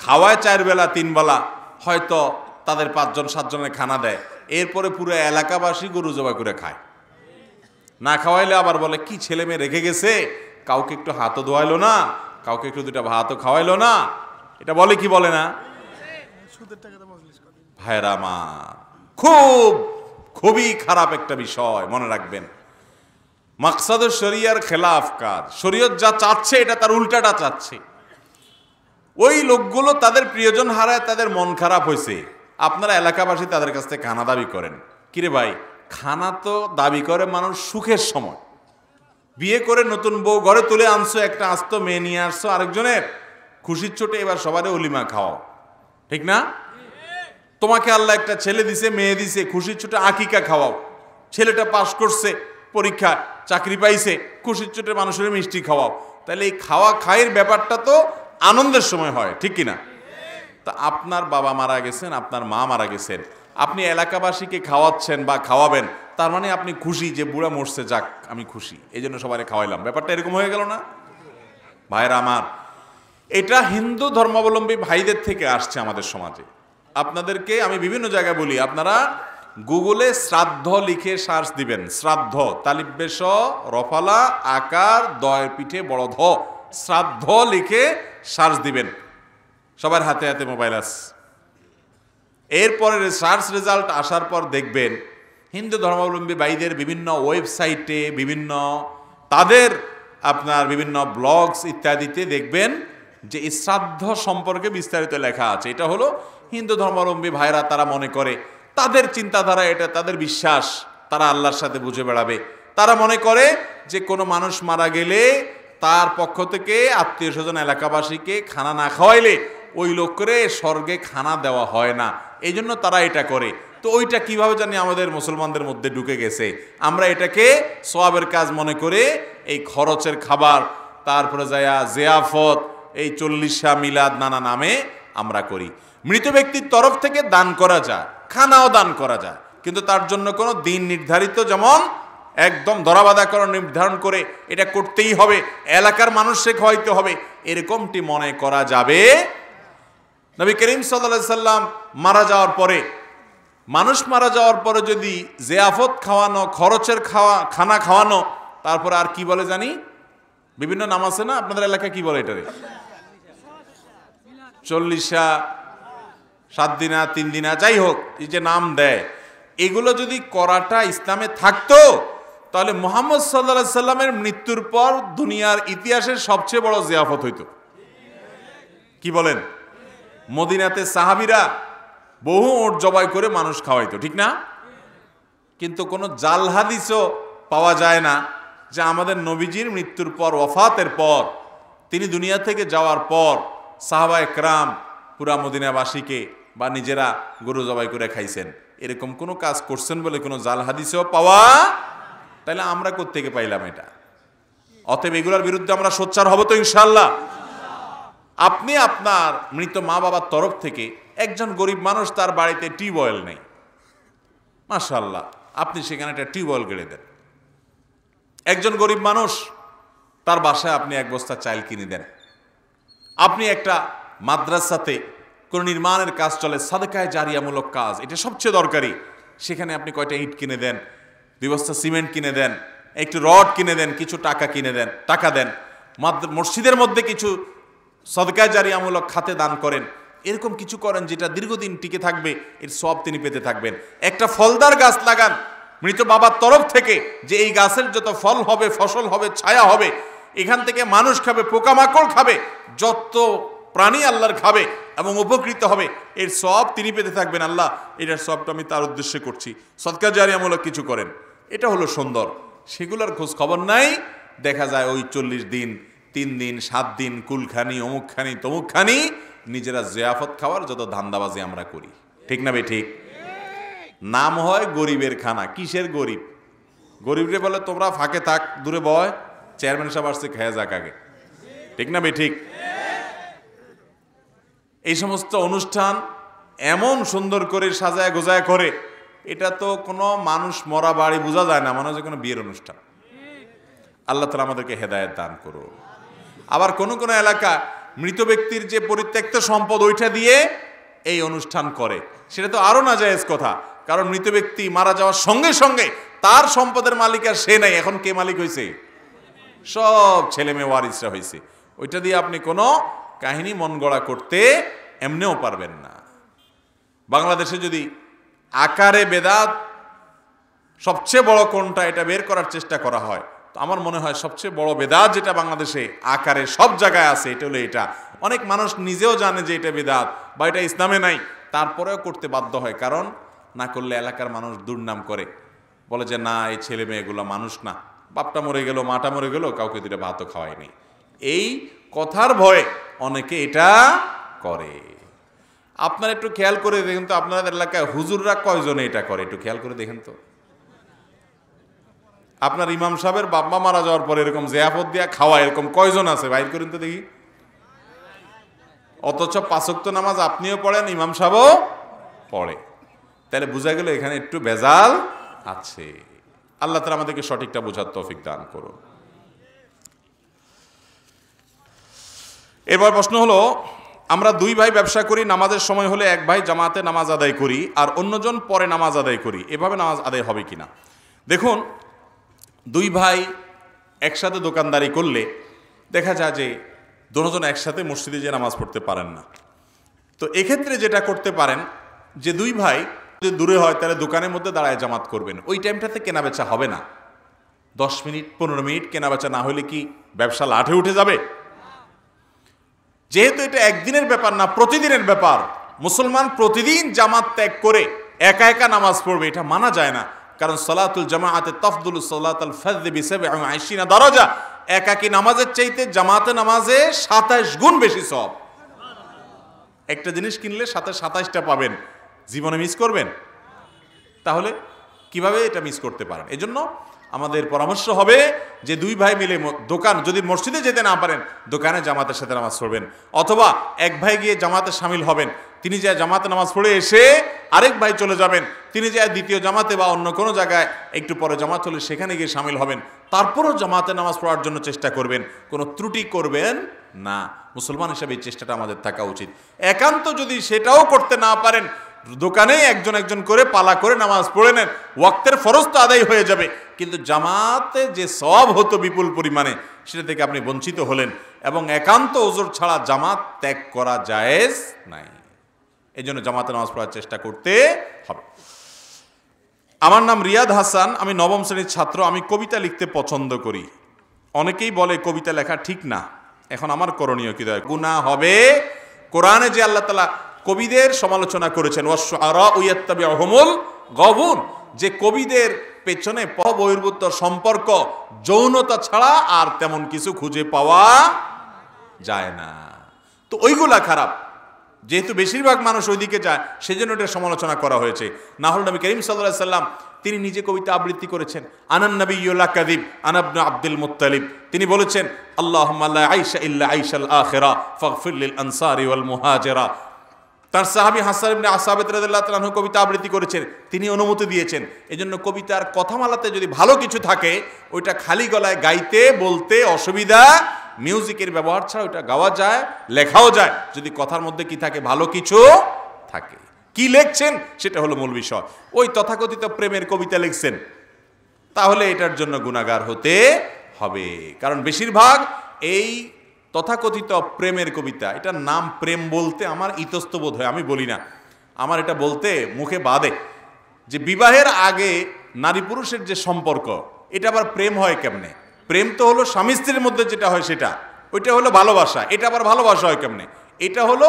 খাওয়ায় 4 বেলা 3 বেলা, হয়তো তাদের 5-7 জনের খানা দেয়, এরপরে পুরো এলাকাবাসী গরু জবাই করে খায়। না খাওয়াইলে আবার বলে, কি ছেলে মেয়ে রেখে গেছে, কাউকে একটু হাতও ধোয়াইলো না, কাউকে একটু 2টা ভাতও খাওয়াইলো না, এটা বলে কি বলে না? ভাইরা আমার, খুবই খারাপ একটা বিষয়, মনে রাখবেন। মাকসাদ শরিয়ার খেলাফ কাজ, শরীয়ত যা চাচ্ছে এটা তার উল্টাটা চাচ্ছে। ওই লোকগুলো তাদের প্রিয়জন হারায়, তাদের মন খারাপ হয়েছে, আপনারা এলাকাবাসী তাদের কাছ থেকে খানা দাবি করেন। কিরে ভাই, খানা তো দাবি করে মানুষ সুখের সময়, বিয়ে করে নতুন বউ ঘরে তুলে আনছো, একটা আস্ত মেয়ে নিয়ে আসছো আরেকজনের, খুশির চোটে এবার সবারে অলিমা খাওয়াও, ঠিক না? তোমাকে আল্লাহ একটা ছেলে দিছে, মেয়ে দিছে, খুশির চোটে আকিকা খাওয়াও। ছেলেটা পাশ করছে পরীক্ষা, চাকরি পাইছে, খুশির চোটে মানুষের মিষ্টি খাওয়াও। তাহলে এই খাওয়া খাইয়ের ব্যাপারটা তো আনন্দের সময় হয়, ঠিক কিনা? তা আপনার বাবা মারা গেছেন, আপনার মা মারা গেছেন, আপনি এলাকাবাসীকে খাওয়াচ্ছেন বা খাওয়াবেন, তার মানে আপনি খুশি যে বুড়া মরছে, যাক আমি খুশি, এই জন্য সবাই খাওয়াইলাম। ব্যাপারটা এরকম হয়ে গেল না? ভাইরা আমার, এটা হিন্দু ধর্মাবলম্বী ভাইদের থেকে আসছে আমাদের সমাজে। আপনাদেরকে আমি বিভিন্ন জায়গায় বলি, আপনারা গুগলে শ্রাদ্ধ লিখে সার্চ দিবেন, শ্রাদ্ধ, তালিব্বেশ রফালা আকার দয়ের পিঠে বড় ধ, শ্রাদ্ধ লিখে সার্চ দিবেন। সবার হাতে হাতে মোবাইল আছে। এরপরে সার্চ রেজাল্ট আসার পর দেখবেন হিন্দু ধর্মাবলম্বী ভাইদের বিভিন্ন ওয়েবসাইটে, বিভিন্ন তাদের আপনার বিভিন্ন ব্লগস ইত্যাদিতে দেখবেন যে এই শ্রাদ্ধ সম্পর্কে বিস্তারিত লেখা আছে। এটা হলো হিন্দু ধর্মাবলম্বী ভাইরা, তারা মনে করে, তাদের চিন্তাধারা এটা, তাদের বিশ্বাস, তারা আল্লাহর সাথে বুঝে বেড়াবে। তারা মনে করে যে কোনো মানুষ মারা গেলে তার পক্ষ থেকে আত্মীয় স্বজন এলাকাবাসীকে খানা না খাওয়াইলে ওই লোক করে স্বর্গে খানা দেওয়া হয় না, এই জন্য তারা এটা করে। তো ওইটা কিভাবে জানি আমাদের মুসলমানদের মধ্যে ঢুকে গেছে, আমরা এটাকে সওয়াবের কাজ মনে করে এই খরচের খাবার, তারপরে যায়া জিয়াফত, এই 40 মিলাদ নানা নামে আমরা করি। মৃত ব্যক্তির তরফ থেকে দান করা যায়, খানাও দান করা যায়, কিন্তু তার জন্য কোনো দিন নির্ধারিত, যেমন একদম ধরাবাঁধাকরণ নির্ধারণ করে এটা করতেই হবে, এলাকার মানুষকে খাওয়াইতে হবে, এরকমটি মনে করা যাবে। নবী করিম সাল্লাল্লাহু আলাইহি সাল্লাম মারা যাওয়ার পরে, মানুষ মারা যাওয়ার পরে যদি জিয়াফত খাওয়ানো, খরচের খানা খাওয়ানো, তারপরে আর কি বলে জানি, বিভিন্ন নাম আছে না, আপনাদের এলাকায় কি বলে এটারে, 40 7 দিনা 3 দিনা, যাই হোক, এই যে নাম দেয়, এগুলো যদি করাটা ইসলামে থাকতো, তাহলে মুহাম্মদ সাল্লাল্লাহু আলাইহি সাল্লামের মৃত্যুর পর দুনিয়ার ইতিহাসের সবচেয়ে বড় জিয়াফত হইতো। কি বলেন? মদিনাতে সাহাবীরা বহু উট জবাই করে মানুষ খাওয়াইতো, ঠিক না? কিন্তু কোনো জাল হাদিসও পাওয়া যায় না যে আমাদের নবীজির মৃত্যুর পর, ওয়াফাতের পর, তিনি দুনিয়া থেকে যাওয়ার পর সাহাবায়ে কেরাম পুরা মদিনাবাসীকে বা নিজেরা গরু জবাই করে খাইছেন, এরকম কোনো কাজ করছেন বলে কোনো জাল হাদিসেও পাওয়া। তাহলে আমরা কোত্থেকে পাইলাম এটা? অতএব এগুলোর বিরুদ্ধে আমরা সোচ্চার হব তো ইনশাআল্লাহ। আপনি আপনার মৃত মা বাবার তরফ থেকে, একজন গরিব মানুষ, তার বাড়িতে টিউবওয়েল নেই, মাশাআল্লাহ, আপনি সেখানে একটা টিউবওয়েল গেড়ে দেন। একজন গরিব মানুষ, তার বাসায় আপনি 1 বস্তা চাল কিনে দেন। আপনি একটা মাদ্রাসাতে কোনো নির্মাণের কাজ চলে, সাদকায়ে জারিয়ামূলক কাজ, এটা সবচেয়ে দরকারি, সেখানে আপনি কয়টা ইট কিনে দেন, 2 বস্তা সিমেন্ট কিনে দেন, একটু রড কিনে দেন, কিছু টাকা কিনে দেন, টাকা দেন। মসজিদের মধ্যে কিছু সাদকায়ে জারিয়ামূলক খাতে দান করেন, এরকম কিছু করেন যেটা দীর্ঘদিন টিকে থাকবে, এর সওয়াব তিনি পেতে থাকবেন। একটা ফলদার গাছ লাগান মৃত বাবার তরফ থেকে, যে এই গাছের যত ফল হবে, ফসল হবে, ছায়া হবে, এখান থেকে মানুষ খাবে, পোকামাকড় খাবে, যত প্রাণী আল্লাহর খাবে এবং উপকৃত হবে, এর সওয়াব তিনি পেতে থাকবেন। আল্লাহ, এটার সওয়াবটা আমি তার উদ্দেশ্যে করছি, সদকা জারিয়ামূলক কিছু করেন, এটা হলো সুন্দর। সেগুলোর খোঁজ খবর নাই, দেখা যায় ওই 40 দিন, 3 দিন, 7 দিন, কুলখানি, অমুকখানি, তমুকখানি, নিজেরা জিয়াফত খাওয়ার যত ধান্দাবাজি আমরা করি, ঠিক না ভাই? ঠিক। নাম হয় গরিবের খানা। কিসের গরিব? গরিবরে বলে তোমরা ফাঁকে থাক, দূরে বয়, চেয়ারম্যান সাহেব আসছে, খেয়ে যাক আগে, ঠিক না ভাই? ঠিক। এই সমস্ত অনুষ্ঠান এমন সুন্দর করে সাজায় গোজায় করে, এটা তো কোনো মানুষ মরা বাড়ি বোঝা যায় না, মনে হয় কোনো বিয়ের অনুষ্ঠান। আল্লাহ তাআলা আমাদেরকে হেদায়েত দান করুন। আবার কোন কোন এলাকা মৃত ব্যক্তির যে পরিত্যক্ত সম্পদ, ওইটা দিয়ে এই অনুষ্ঠান করে, সেটা তো আরো নাজায়েজ কথা। কারণ মৃত ব্যক্তি মারা যাওয়ার সঙ্গে সঙ্গে তার সম্পদের মালিক আর সে নাই, এখন কে মালিক হয়েছে? সব ছেলে মেয়ে ওয়ারিসরা হয়েছে। ওইটা দিয়ে আপনি কোনো কাহিনী মন গড়া করতে এমনিও পারবেন না। বাংলাদেশে যদি আকারে বেদাত সবচেয়ে বড় কোনটা, এটা বের করার চেষ্টা করা হয়, তো আমার মনে হয় সবচেয়ে বড় বেদাত যেটা বাংলাদেশে আকারে সব জায়গায় আছে, এটা হলো এটা। অনেক মানুষ নিজেও জানে যে এটা বেদাত বা এটা ইসলামে নাই, তারপরেও করতে বাধ্য হয়, কারণ না করলে এলাকার মানুষ দুর্নাম করে, বলে যে না, এই ছেলে মেয়েগুলো মানুষ না, বাপটা মরে গেল, মাটা মরে গেল, কাউকে 2টা ভাতও খাওয়ায়নি, এই কথার ভয়ে অনেকে এটা করে। আপনারা একটু খেয়াল করে দেখেন তো, আপনাদের এলাকায় হুজুররা কয়জনে এটা করে, একটু খেয়াল করে দেখেন তো। আপনার ইমাম সাহেবের বাবা মারা যাওয়ার পরে এরকম জিয়াফত দিয়া খাওয়া এরকম কয়জন আছে, বাইর করেন তো দেখি। অথচ 5 ওয়াক্ত নামাজ আপনিও পড়েন, ইমাম সাহেবও পড়ে, তাহলে বোঝা গেল এখানে একটু ভেজাল আছে। আল্লাহ তাআলা আমাদেরকে সঠিকটা বোঝার তৌফিক দান করুন। এবার প্রশ্ন হলো, আমরা 2 ভাই ব্যবসা করি, নামাজের সময় হলে এক ভাই জামাতে নামাজ আদায় করি আর অন্যজন পরে নামাজ আদায় করি, এভাবে নামাজ আদায় হবে কিনা? দেখুন, 2 ভাই একসাথে দোকানদারি করলে দেখা যায় যে দুজন একসাথে মসজিদে যে নামাজ পড়তে পারেন না। তো এক্ষেত্রে যেটা করতে পারেন, যে 2 ভাই যদি দূরে হয় তাহলে দোকানের মধ্যে দাঁড়ায় জামাত করবেন। ওই টাইমটাতে কেনাবেচা হবে না। 10 মিনিট 15 মিনিট কেনাবেচা না হলে কি ব্যবসা লাঠে উঠে যাবে? যেহেতু এটা একদিনের ব্যাপার না, প্রতিদিনের ব্যাপার, মুসলমান প্রতিদিন জামাত ত্যাগ করে একা একা নামাজ পড়বে, এটা মানা যায় না। কারণ সালাতুল জামাআতে তাফদুলু সালাতাল ফাযযি বি27 দারাজা, একাকী নামাজের চাইতে জামাতে নামাজে 27 গুণ বেশি সওয়াব। একটা জিনিস কিনলে সাথে 27টা পাবেন, জীবনে মিস করবেন? তাহলে কিভাবে এটা মিস করতে পারেন? এজন্য আমাদের পরামর্শ হবে যে দুই ভাই মিলে দোকান, যদি মসজিদে যেতে না পারেন দোকানে জামাতের সাথে নামাজ পড়বেন, অথবা এক ভাই গিয়ে জামাতে শামিল হবেন, তিনি যায় জামাতে নামাজ পড়ে এসে আরেক ভাই চলে যাবেন, তিনি যায় দ্বিতীয় জামাতে বা অন্য কোনো জায়গায় একটু পরে জামাত হলে সেখানে গিয়ে শামিল হবেন, তারপরও জামাতে নামাজ পড়ার জন্য চেষ্টা করবেন, কোনো ত্রুটি করবেন না। মুসলমান হিসেবে এই চেষ্টাটা আমাদের থাকা উচিত। একান্ত যদি সেটাও করতে না পারেন, দোকানে একজন একজন করে পালা করে নামাজ পড়ে নেন, ওয়াক্তের ফরজ তো আদায় হয়ে যাবে, কিন্তু জামাতে যে সওয়াব হতো বিপুল পরিমাণে সেটা থেকে আপনি বঞ্চিত হলেন, এবং একান্ত ওজর ছাড়া জামাত ত্যাগ করা জায়েজ নাই। এই জন্য জামাতে নামাজ পড়ার চেষ্টা করতে হবে। আমার নাম রিয়াদ হাসান, আমি নবম শ্রেণীর ছাত্র। আমি কবিতা লিখতে পছন্দ করি। অনেকেই বলে কবিতা লেখা ঠিক না, এখন আমার করণীয় কি? গুনাহ হবে। কোরআনে যে আল্লাহ তাআলা কবিদের সমালোচনা করেছেন, ওয়াশ-শুআরাউ ইয়াত্তাবিউহুমুল গাবুন, যে কবিদের পেছনে বহির্ভূত সম্পর্ক যৌনতা ছাড়া আর তেমন কিছু খুঁজে পাওয়া যায় না। তো ওইগুলা খারাপ, যেহেতু বেশিরভাগ মানুষ ওইদিকে যায় সেজন্য এটা সমালোচনা করা হয়েছে। না হলে নবী করিম সাল্লাল্লাহু আলাইহি সাল্লাম তিনি নিজে কবিতা আবৃত্তি করেছেন। আনান নাবিয়্যু লা কাযিব আনা ইবনু আব্দুল মুত্তালিব, তিনি বলেছেন আল্লাহুম্মা লা আইশা ইল্লা আইশাল আখিরা ফাগফির লিল আনসারি ওয়াল মুহাজিরা। তার সাহাবী হাসান ইবনে আসাবিত রাদিয়াল্লাহু তাআলা আনহু কবিতা আবৃত্তি করেছেন, তিনি অনুমতি দিয়েছেন। এজন্য কবিতার কথামালাতে যদি ভালো কিছু থাকে ওইটা খালি গলায় গাইতে বলতে অসুবিধা, মিউজিকের ব্যবহার ছাড়া ওইটা গাওয়া যায়, লেখাও যায়, যদি কথার মধ্যে কি থাকে, ভালো কিছু থাকে। কি লিখছেন সেটা হলো মূল বিষয়। ওই তথাকথিত প্রেমের কবিতা লিখছেন, তাহলে এটার জন্য গুনাহগার হতে হবে। কারণ বেশিরভাগ এই তথাকথিত প্রেমের কবিতা, এটার নাম প্রেম বলতে আমার ইতস্তবোধ হয়, আমি বলি না, আমার এটা বলতে মুখে বাধে যে বিবাহের আগে নারী পুরুষের যে সম্পর্ক, এটা আবার প্রেম হয় কেমনে? প্রেম তো হলো স্বামী স্ত্রীর মধ্যে যেটা হয় সেটা, ওইটা হলো ভালোবাসা। এটা আবার ভালোবাসা হয় কেমনে? এটা হলো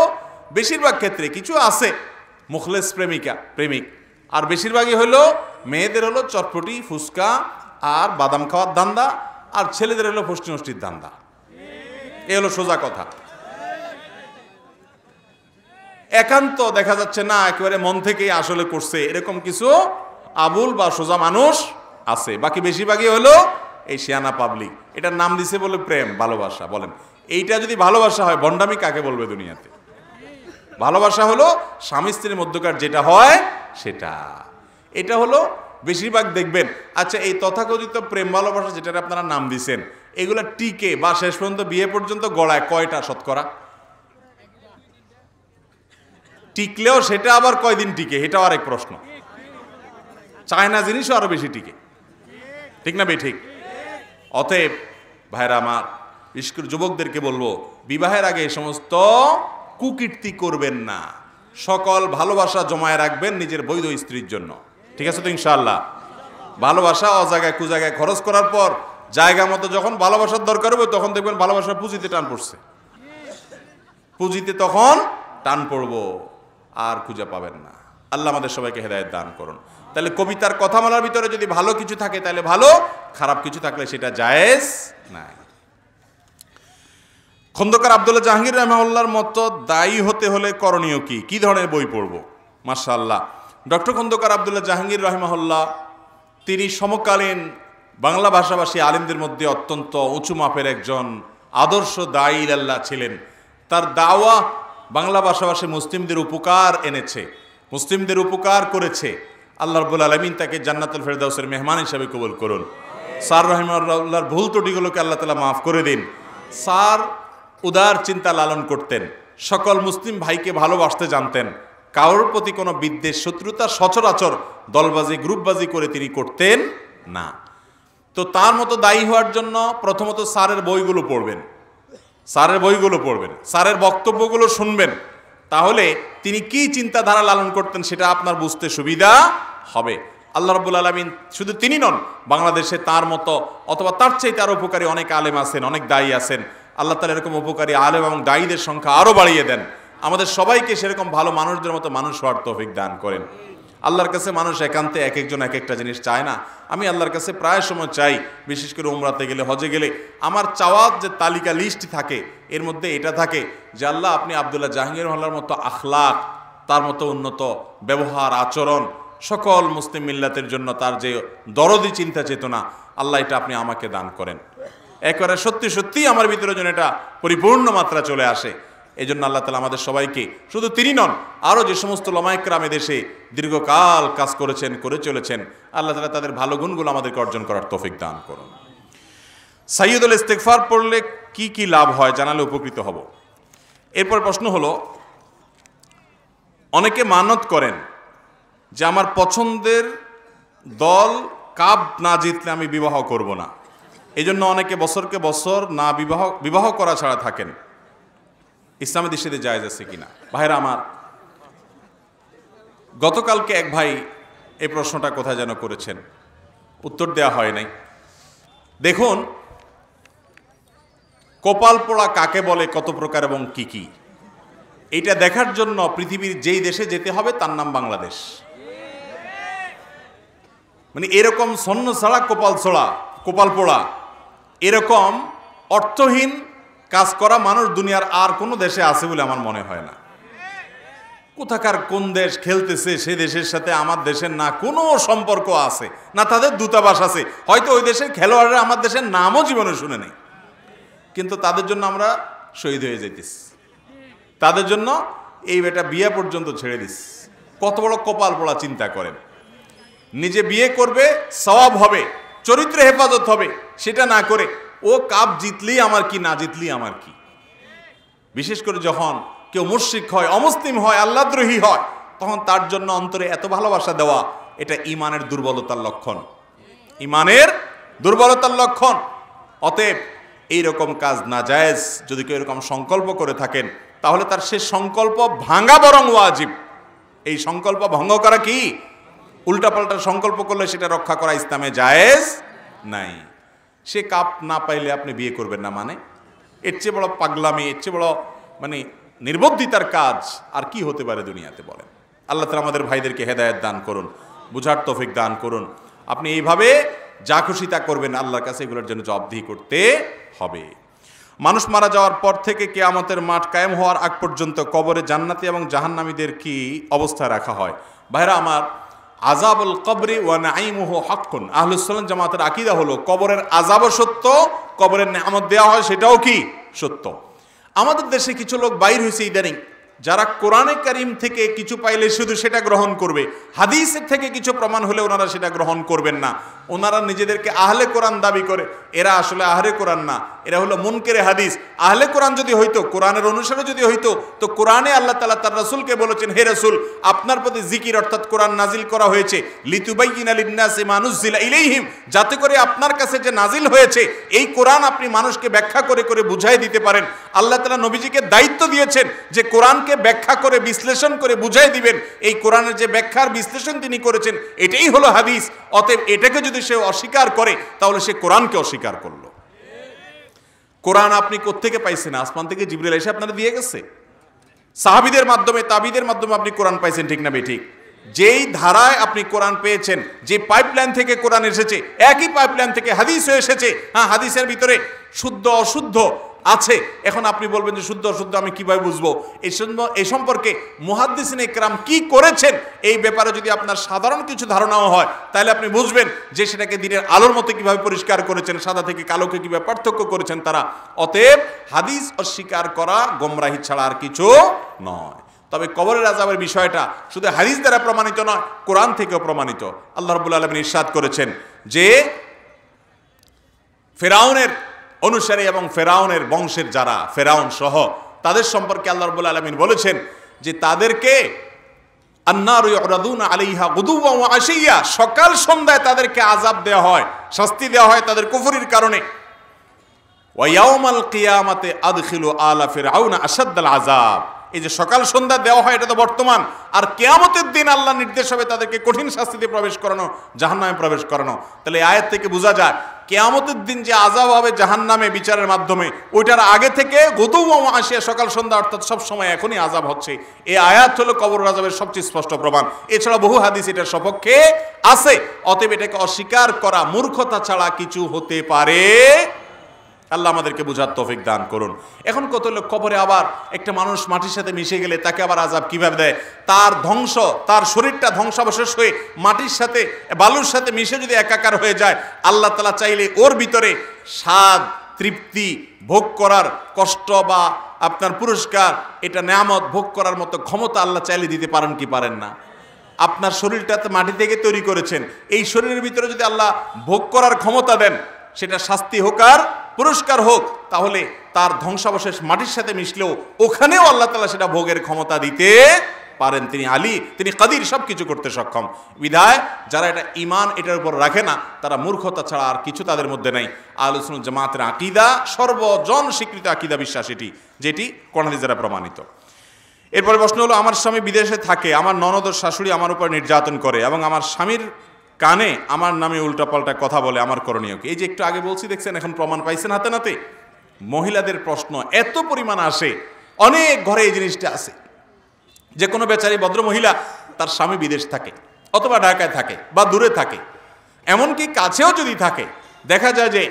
বেশিরভাগ ক্ষেত্রে, কিছু আছে মুখলেস প্রেমিকা প্রেমিক, আর বেশিরভাগই হলো মেয়েদের হলো চটপটি ফুচকা আর বাদাম খাওয়ার ধান্দা, আর ছেলেদের হলো ফষ্টি নষ্টির ধান্দা। এ হলো সোজা কথা। একান্ত দেখা যাচ্ছে না একেবারে মন থেকেই আসলে করছে, এরকম কিছু আবুল বা সোজা মানুষ আছে। বাকি বেশিরভাগই হলো এই শিয়ানা পাবলিক, এটার নাম দিছে বলে প্রেম, ভালোবাসা। বলেন এইটা যদি ভালোবাসা হয়, ভণ্ডামি কাকে বলবে দুনিয়াতে? ভালোবাসা হলো স্বামী স্ত্রীর মধ্যকার যেটা হয় সেটা। এটা হলো বেশিরভাগ দেখবেন। আচ্ছা, এই তথাকথিত প্রেম ভালোবাসা যেটা আপনারা নাম দিছেন, এগুলা টিকে বা শেষ পর্যন্ত বিয়ে পর্যন্ত গড়ায় কয়টা শতকরা? টিকলেও সেটা আবার কয়দিন টিকে, এটাও আরেক প্রশ্ন। চায়না জিনিসও আরো বেশি টিকে, ঠিক না? ঠিক। অতএব ভাইরা আমার, বিশেষ করে যুবকদেরকে বলবো, বিবাহের আগে এই সমস্ত কুকীর্তি করবেন না। সকল ভালোবাসা জমায় রাখবেন নিজের বৈধ স্ত্রীর জন্য, ঠিক আছে তো ইনশাআল্লাহ? ভালোবাসা অজায়গায় কুজায়গায় খরচ করার পর জায়গা মতো যখন ভালোবাসার দরকার হবে তখন দেখবেন ভালোবাসা পুঁজিতে টান পড়ছে, পুঁজিতে তখন টান পড়বো, আর খুঁজে পাবেন না। আল্লাহ আমাদের সবাইকে হেদায়েত দান করুন। তাহলে কবিতার কথামালার ভিতরে যদি ভালো কিছু থাকে তাহলে ভালো, খারাপ কিছু থাকলে সেটা জায়েজ নাই। খন্দকার আব্দুল্লাহ জাহাঙ্গীর রাহিমাহুল্লাহর মতো দায়ী হতে হলে করণীয় কি? কি ধরনের বই পড়ব? মাশাআল্লাহ, ডক্টর খন্দকার আব্দুল্লাহ জাহাঙ্গীর রাহিমাহুল্লাহ তিনি সমকালীন বাংলা ভাষাভাষী আলেমদের মধ্যে অত্যন্ত উঁচু মাপের একজন আদর্শ দায়ী ইলাল্লাহ ছিলেন। তার দাওয়া বাংলা ভাষাভাষী মুসলিমদের উপকার এনেছে, মুসলিমদের উপকার করেছে। আল্লাহ রাব্বুল আলামিন তাকে জান্নাতুল ফেরদাউসের মেহমান হিসেবে কবুল করুন। স্যার রাহিমাহুল্লাহর ভুল ত্রুটিগুলোকে আল্লাহ তাআলা মাফ করে দিন। স্যার উদার চিন্তা লালন করতেন, সকল মুসলিম ভাইকে ভালোবাসতে জানতেন, কারোর প্রতি কোনো বিদ্বেষ শত্রুতা সচরাচর দলবাজি গ্রুপবাজি করে তিনি করতেন না। তো তার মতো দায়ী হওয়ার জন্য প্রথমত স্যারের বইগুলো পড়বেন, স্যারের বইগুলো পড়বেন, স্যারের বক্তব্যগুলো শুনবেন, তাহলে তিনি কি চিন্তাধারা লালন করতেন সেটা আপনার বুঝতে সুবিধা হবে। আল্লাহ রাব্বুল আলামিন শুধু তিনি নন, বাংলাদেশে তার মতো অথবা তার চাইতে আরো উপকারী অনেক আলেম আছেন, অনেক দায়ী আছেন। আল্লাহ তাআলা এরকম উপকারী আলেম এবং দায়ীদের সংখ্যা আরো বাড়িয়ে দেন। আমাদের সবাইকে সেরকম ভালো মানুষদের মতো মানুষ হওয়ার তৌফিক দান করেন। আল্লাহর কাছে মানুষ একান্তে এক একজন এক একটা জিনিস চায় না। আমি আল্লাহর কাছে প্রায় সময় চাই, বিশেষ করে উমরাতে গেলে, হজে গেলে, আমার চাওয়ার যে তালিকা লিস্ট থাকে এর মধ্যে এটা থাকে যে আল্লাহ আপনি আব্দুল্লাহ জাহাঙ্গীর রাহিমাহুল্লাহর মতো আখলাক, তার মতো উন্নত ব্যবহার আচরণ সকল মুসলিম মিল্লাতের জন্য তার যে দরদি চিন্তা চেতনা, আল্লাহ এটা আপনি আমাকে দান করেন। একেবারে সত্যি সত্যি আমার ভিতরে যেন এটা পরিপূর্ণ মাত্রা চলে আসে। এই জন্য আল্লাহ তাআলা আমাদের সবাইকে, শুধু তিনি নন, আরও যে সমস্ত উলামায়ে কেরাম দেশে দীর্ঘকাল কাজ করেছেন, করে চলেছেন, আল্লাহ তাআলা তাদের ভালো গুণগুলো আমাদেরকে অর্জন করার তৌফিক দান করুন। সাইয়্যিদুল ইস্তিগফার পড়লে কি কি লাভ হয় জানালে উপকৃত হব। এরপর প্রশ্ন হলো, অনেকে মানত করেন যে আমার পছন্দের দল কাপ না জিতলে আমি বিবাহ করব না, এই জন্য অনেকে বছরকে বছর না বিবাহ করা ছাড়া থাকেন। ইসলামী দৃষ্টিতে জায়েজ আছে কিনা? ভাইরা আমার, গতকালকে এক ভাই এই প্রশ্নটা কোথায় যেন করেছেন, উত্তর দেওয়া হয় নাই। দেখুন, কপাল পোড়া কাকে বলে, কত প্রকার এবং কি কি, এইটা দেখার জন্য পৃথিবীর যেই দেশে যেতে হবে তার নাম বাংলাদেশ। মানে এরকম সন্ন ছাড়া কপাল পোড়া, এরকম অর্থহীন কাজ করা মানুষ দুনিয়ার আর কোনো দেশে আছে বলে আমার মনে হয় না। কোথাকার কোন দেশ খেলতেছে, সে দেশের সাথে আমার দেশের না কোনো সম্পর্ক আছে, না তাদের দূতাবাস আছে, হয়তো ওই দেশের খেলোয়াড়রা আমার দেশের নামও জীবনে শুনে নেই, কিন্তু তাদের জন্য আমরা শহীদ হয়ে যেতেছি, তাদের জন্য এই বেটা বিয়ে পর্যন্ত ছেড়ে দিস। কত বড় কপাল পোড়া চিন্তা করেন। নিজে বিয়ে করবে, সওয়াব হবে, চরিত্রে হেফাজত হবে, সেটা না করে ও কাপ জিতলেই আমার কি, না জিতলেই আমার কি। বিশেষ করে যখন কেউ মুশরিক হয়, অমুসলিম হয়, আল্লাহদ্রোহী হয়, তখন তার জন্য অন্তরে এত ভালোবাসা দেওয়া, এটা ঈমানের দুর্বলতার লক্ষণ, ঈমানের দুর্বলতার লক্ষণ। অতএব এইরকম কাজ নাজায়েজ। যদি কেউ এরকম সংকল্প করে থাকেন, তাহলে তার সে সংকল্প ভাঙা বরং ওয়াজিব। এই সংকল্প ভঙ্গ করা কি? উল্টাপাল্টা সংকল্প করলে সেটা রক্ষা করা ইসলামে জায়েজ নাই। সে কাপ না পাইলে আপনি বিয়ে করবেন না, মানে এর চেয়ে বড় পাগলামি, এর চেয়ে বড় মানে নির্বুদ্ধিতার কাজ আর কি হতে পারে দুনিয়াতে বলেন। আল্লাহ তাআলা আমাদের ভাইদেরকে হেদায়েত দান করুন, বুঝার তৌফিক দান করুন। আপনি এইভাবে যা খুশি তা করবেন, আল্লাহর কাছে এগুলোর জন্য জবাবদিহি করতে হবে। মানুষ মারা যাওয়ার পর থেকে কিয়ামতের মাঠ কায়েম হওয়ার আগ পর্যন্ত কবরে জান্নাতি এবং জাহান্নামীদের কি অবস্থা রাখা হয়? ভাইরা আমার, আযাবুল কবরি ওয়া নাঈমুহু হাক্কুন। আহলুস সুন্নাহ জামাতের আকীদা হলো কবরের আযাবও সত্য, কবরের নেয়ামত দেওয়া হয় সেটাও কি সত্য। আমাদের দেশে কিছু লোক বাইর হয়েছে ইদানিং, যারা কোরআনে কারীম থেকে কিছু পাইলে শুধু সেটা গ্রহণ করবে, হাদিসের থেকে কিছু প্রমাণ হলে ওনারা সেটা গ্রহণ করবেন না। ওনারা নিজেদেরকে আহলে কোরআন দাবি করে, এরা আসলে আহলে কোরআন না, এরা হলো মুনকেরে হাদিস। আহলে কোরআন যদি হইতো, কোরআনের অনুসারে যদি হইতো, তো কোরআনে আল্লাহ তাআলা তার রাসূলকে বলেছেন, হে রাসূল, আপনার প্রতি জিকির অর্থাৎ কোরআন নাজিল করা হয়েছে লিতুবাইয়িনা লিন-নাসি মা নুযিলা ইলাইহিম, যাতে করে আপনার কাছে যে নাজিল হয়েছে এই কোরআন আপনি মানুষকে ব্যাখ্যা করে করে বুঝাই দিতে পারেন। আল্লাহ তাআলা নবীজিকে দায়িত্ব দিয়েছেন যে কোরআনকে ব্যাখ্যা করে বিশ্লেষণ করে বুঝাই দিবেন। এই কোরআনের যে ব্যাখ্যার বিশ্লেষণ তিনি করেছেন এটাই হলো হাদিস। অতএব এটাকে যদি সে অস্বীকার করে, তাহলে সে কোরআনকে অস্বীকার করলো। কোরআন আপনি কোত্থেকে পাইছেন? আসমান থেকে জিবরিল এসে আপনারা দিয়ে গেছে? সাহাবীদের মাধ্যমে, তাবিদের মাধ্যমে আপনি কোরআন পাইছেন, ঠিক না বেঠিক? যেই ধারায় আপনি কোরআন পেয়েছেন, যে পাইপলাইন থেকে কোরআন এসেছে, একই পাইপলাইন থেকে হাদিসও এসেছে। হ্যাঁ, হাদিসের ভিতরে শুদ্ধ অশুদ্ধ আছে। এখন আপনি বলবেন যে শুদ্ধ অশুদ্ধ আমি কিভাবে বুঝবো? এই সম্পর্কে মুহাদ্দিসিনে কেরাম কি করেছেন, এই ব্যাপারে যদি আপনার সাধারণ কিছু ধারণাও হয়, তাহলে আপনি বুঝবেন যে সেটাকে দিনের আলোর মতো কিভাবে পরিষ্কার করেছেন, সাদা থেকে কালোকে কিভাবে পার্থক্য করেছেন তারা। অতএব হাদিস অস্বীকার করা গোমরাহি ছাড়া আর কিছু নয়। তবে কবরের আযাবের বিষয়টা শুধু হাদিস দ্বারা প্রমাণিত নয়, কোরআন থেকেও প্রমাণিত। আল্লাহ রাব্বুল আলামিন ইরশাদ করেছেন যে ফেরাউনের অনুসারী এবং ফেরাউনের বংশের যারা, ফেরাউন সহ তাদের সম্পর্কে আল্লাহ রাব্বুল আলামিন বলেছেন যে তাদেরকে আন্নারু ইউরাদুনা আলাইহা গুদুওয়া ওয়া আশিয়া, সকাল সন্ধ্যায় তাদেরকে আযাব দেওয়া হয়, শাস্তি দেওয়া হয় তাদের কুফরির কারণে। ওয়া ইয়াউমাল কিয়ামাতি আদখিলু আলা ফিরআউনা আশাদ্দাল আযাব, এই যে সকাল সন্ধ্যা দেওয়া হয় এটা তো বর্তমান, আর কিয়ামতের দিন আল্লাহ নির্দেশ হবে তাদেরকে কঠিন শাস্তিতে প্রবেশ করানো, জাহান্নামে প্রবেশ করানো। তাহলে এই আয়াত থেকে বোঝা যায় কিয়ামতের দিন যে আযাব হবে জাহান্নামে বিচারের মাধ্যমে, ওইটার আগে থেকে গুদুওয়া ওয়া আশিয়া, সকাল সন্ধ্যা অর্থাৎ সব সময় এখনই আযাব হচ্ছে। এই আয়াত হলো কবর আযাবের সবচেয়ে স্পষ্ট প্রমাণ। এছাড়া বহু হাদিস এটার সপক্ষে আছে। অতএব এটাকে অস্বীকার করা মূর্খতা ছাড়া কিছু হতে পারে। আল্লাহ আমাদেরকে বুঝার তৌফিক দান করুন। এখন কত লোক কবরে আবার একটা মানুষ মাটির সাথে মিশে গেলে তাকে আবার আযাব কিভাবে দেয়, তার ধ্বংস, তার শরীরটা ধ্বংসাবশেষ হয়ে মাটির সাথে বালুর সাথে মিশে যদি একাকার হয়ে যায়, আল্লাহ তাআলা চাইলে ওর ভিতরে স্বাদ, তৃপ্তি ভোগ করার, কষ্ট বা আপনার পুরস্কার, এটা নেয়ামত ভোগ করার মতো ক্ষমতা আল্লাহ চাইলে দিতে পারেন কি পারেন না? আপনার শরীরটা তো মাটি থেকে তৈরি করেছেন, এই শরীরের ভিতরে যদি আল্লাহ ভোগ করার ক্ষমতা দেন, সেটা শাস্তি হোক আর পুরস্কার হোক, তাহলে তার ধ্বংসাবশেষ মাটির সাথে মিশলেও ওখানেও আল্লাহ তাআলা সেটা ভোগের ক্ষমতা দিতে পারেন। তিনি আলী, তিনি কাদির, সব কিছু করতে সক্ষম। বিধায় যারা এটা ঈমান এটার উপর রাখে না, তারা মূর্খতা ছাড়া আর কিছু তাদের মধ্যে নাই। আহলুস সুন্নাহ জামাতের আকীদা সর্বজন স্বীকৃত আকীদা, বিশ্বাস এটি, যেটি কোরআন হাদিস দ্বারা প্রমাণিত। এরপরে প্রশ্ন হলো, আমার স্বামী বিদেশে থাকে, আমার ননদ ও শাশুড়ি আমার উপর নির্যাতন করে এবং আমার স্বামীর কানে আমার নামে উল্টাপাল্টা কথা বলে, আমার করণীয় কি? এই যে একটু আগে বলছি, দেখছেন এখন প্রমাণ পাইছেন হাতে নাতে। মহিলাদের প্রশ্ন এত পরিমাণ আসে, অনেক ঘরে এই জিনিসটা আছে যে কোনো বেচারি ভদ্র মহিলা, তার স্বামী বিদেশ থাকে অথবা ঢাকায় থাকে বা দূরে থাকে, এমনকি কাছেও যদি থাকে, দেখা যায় যে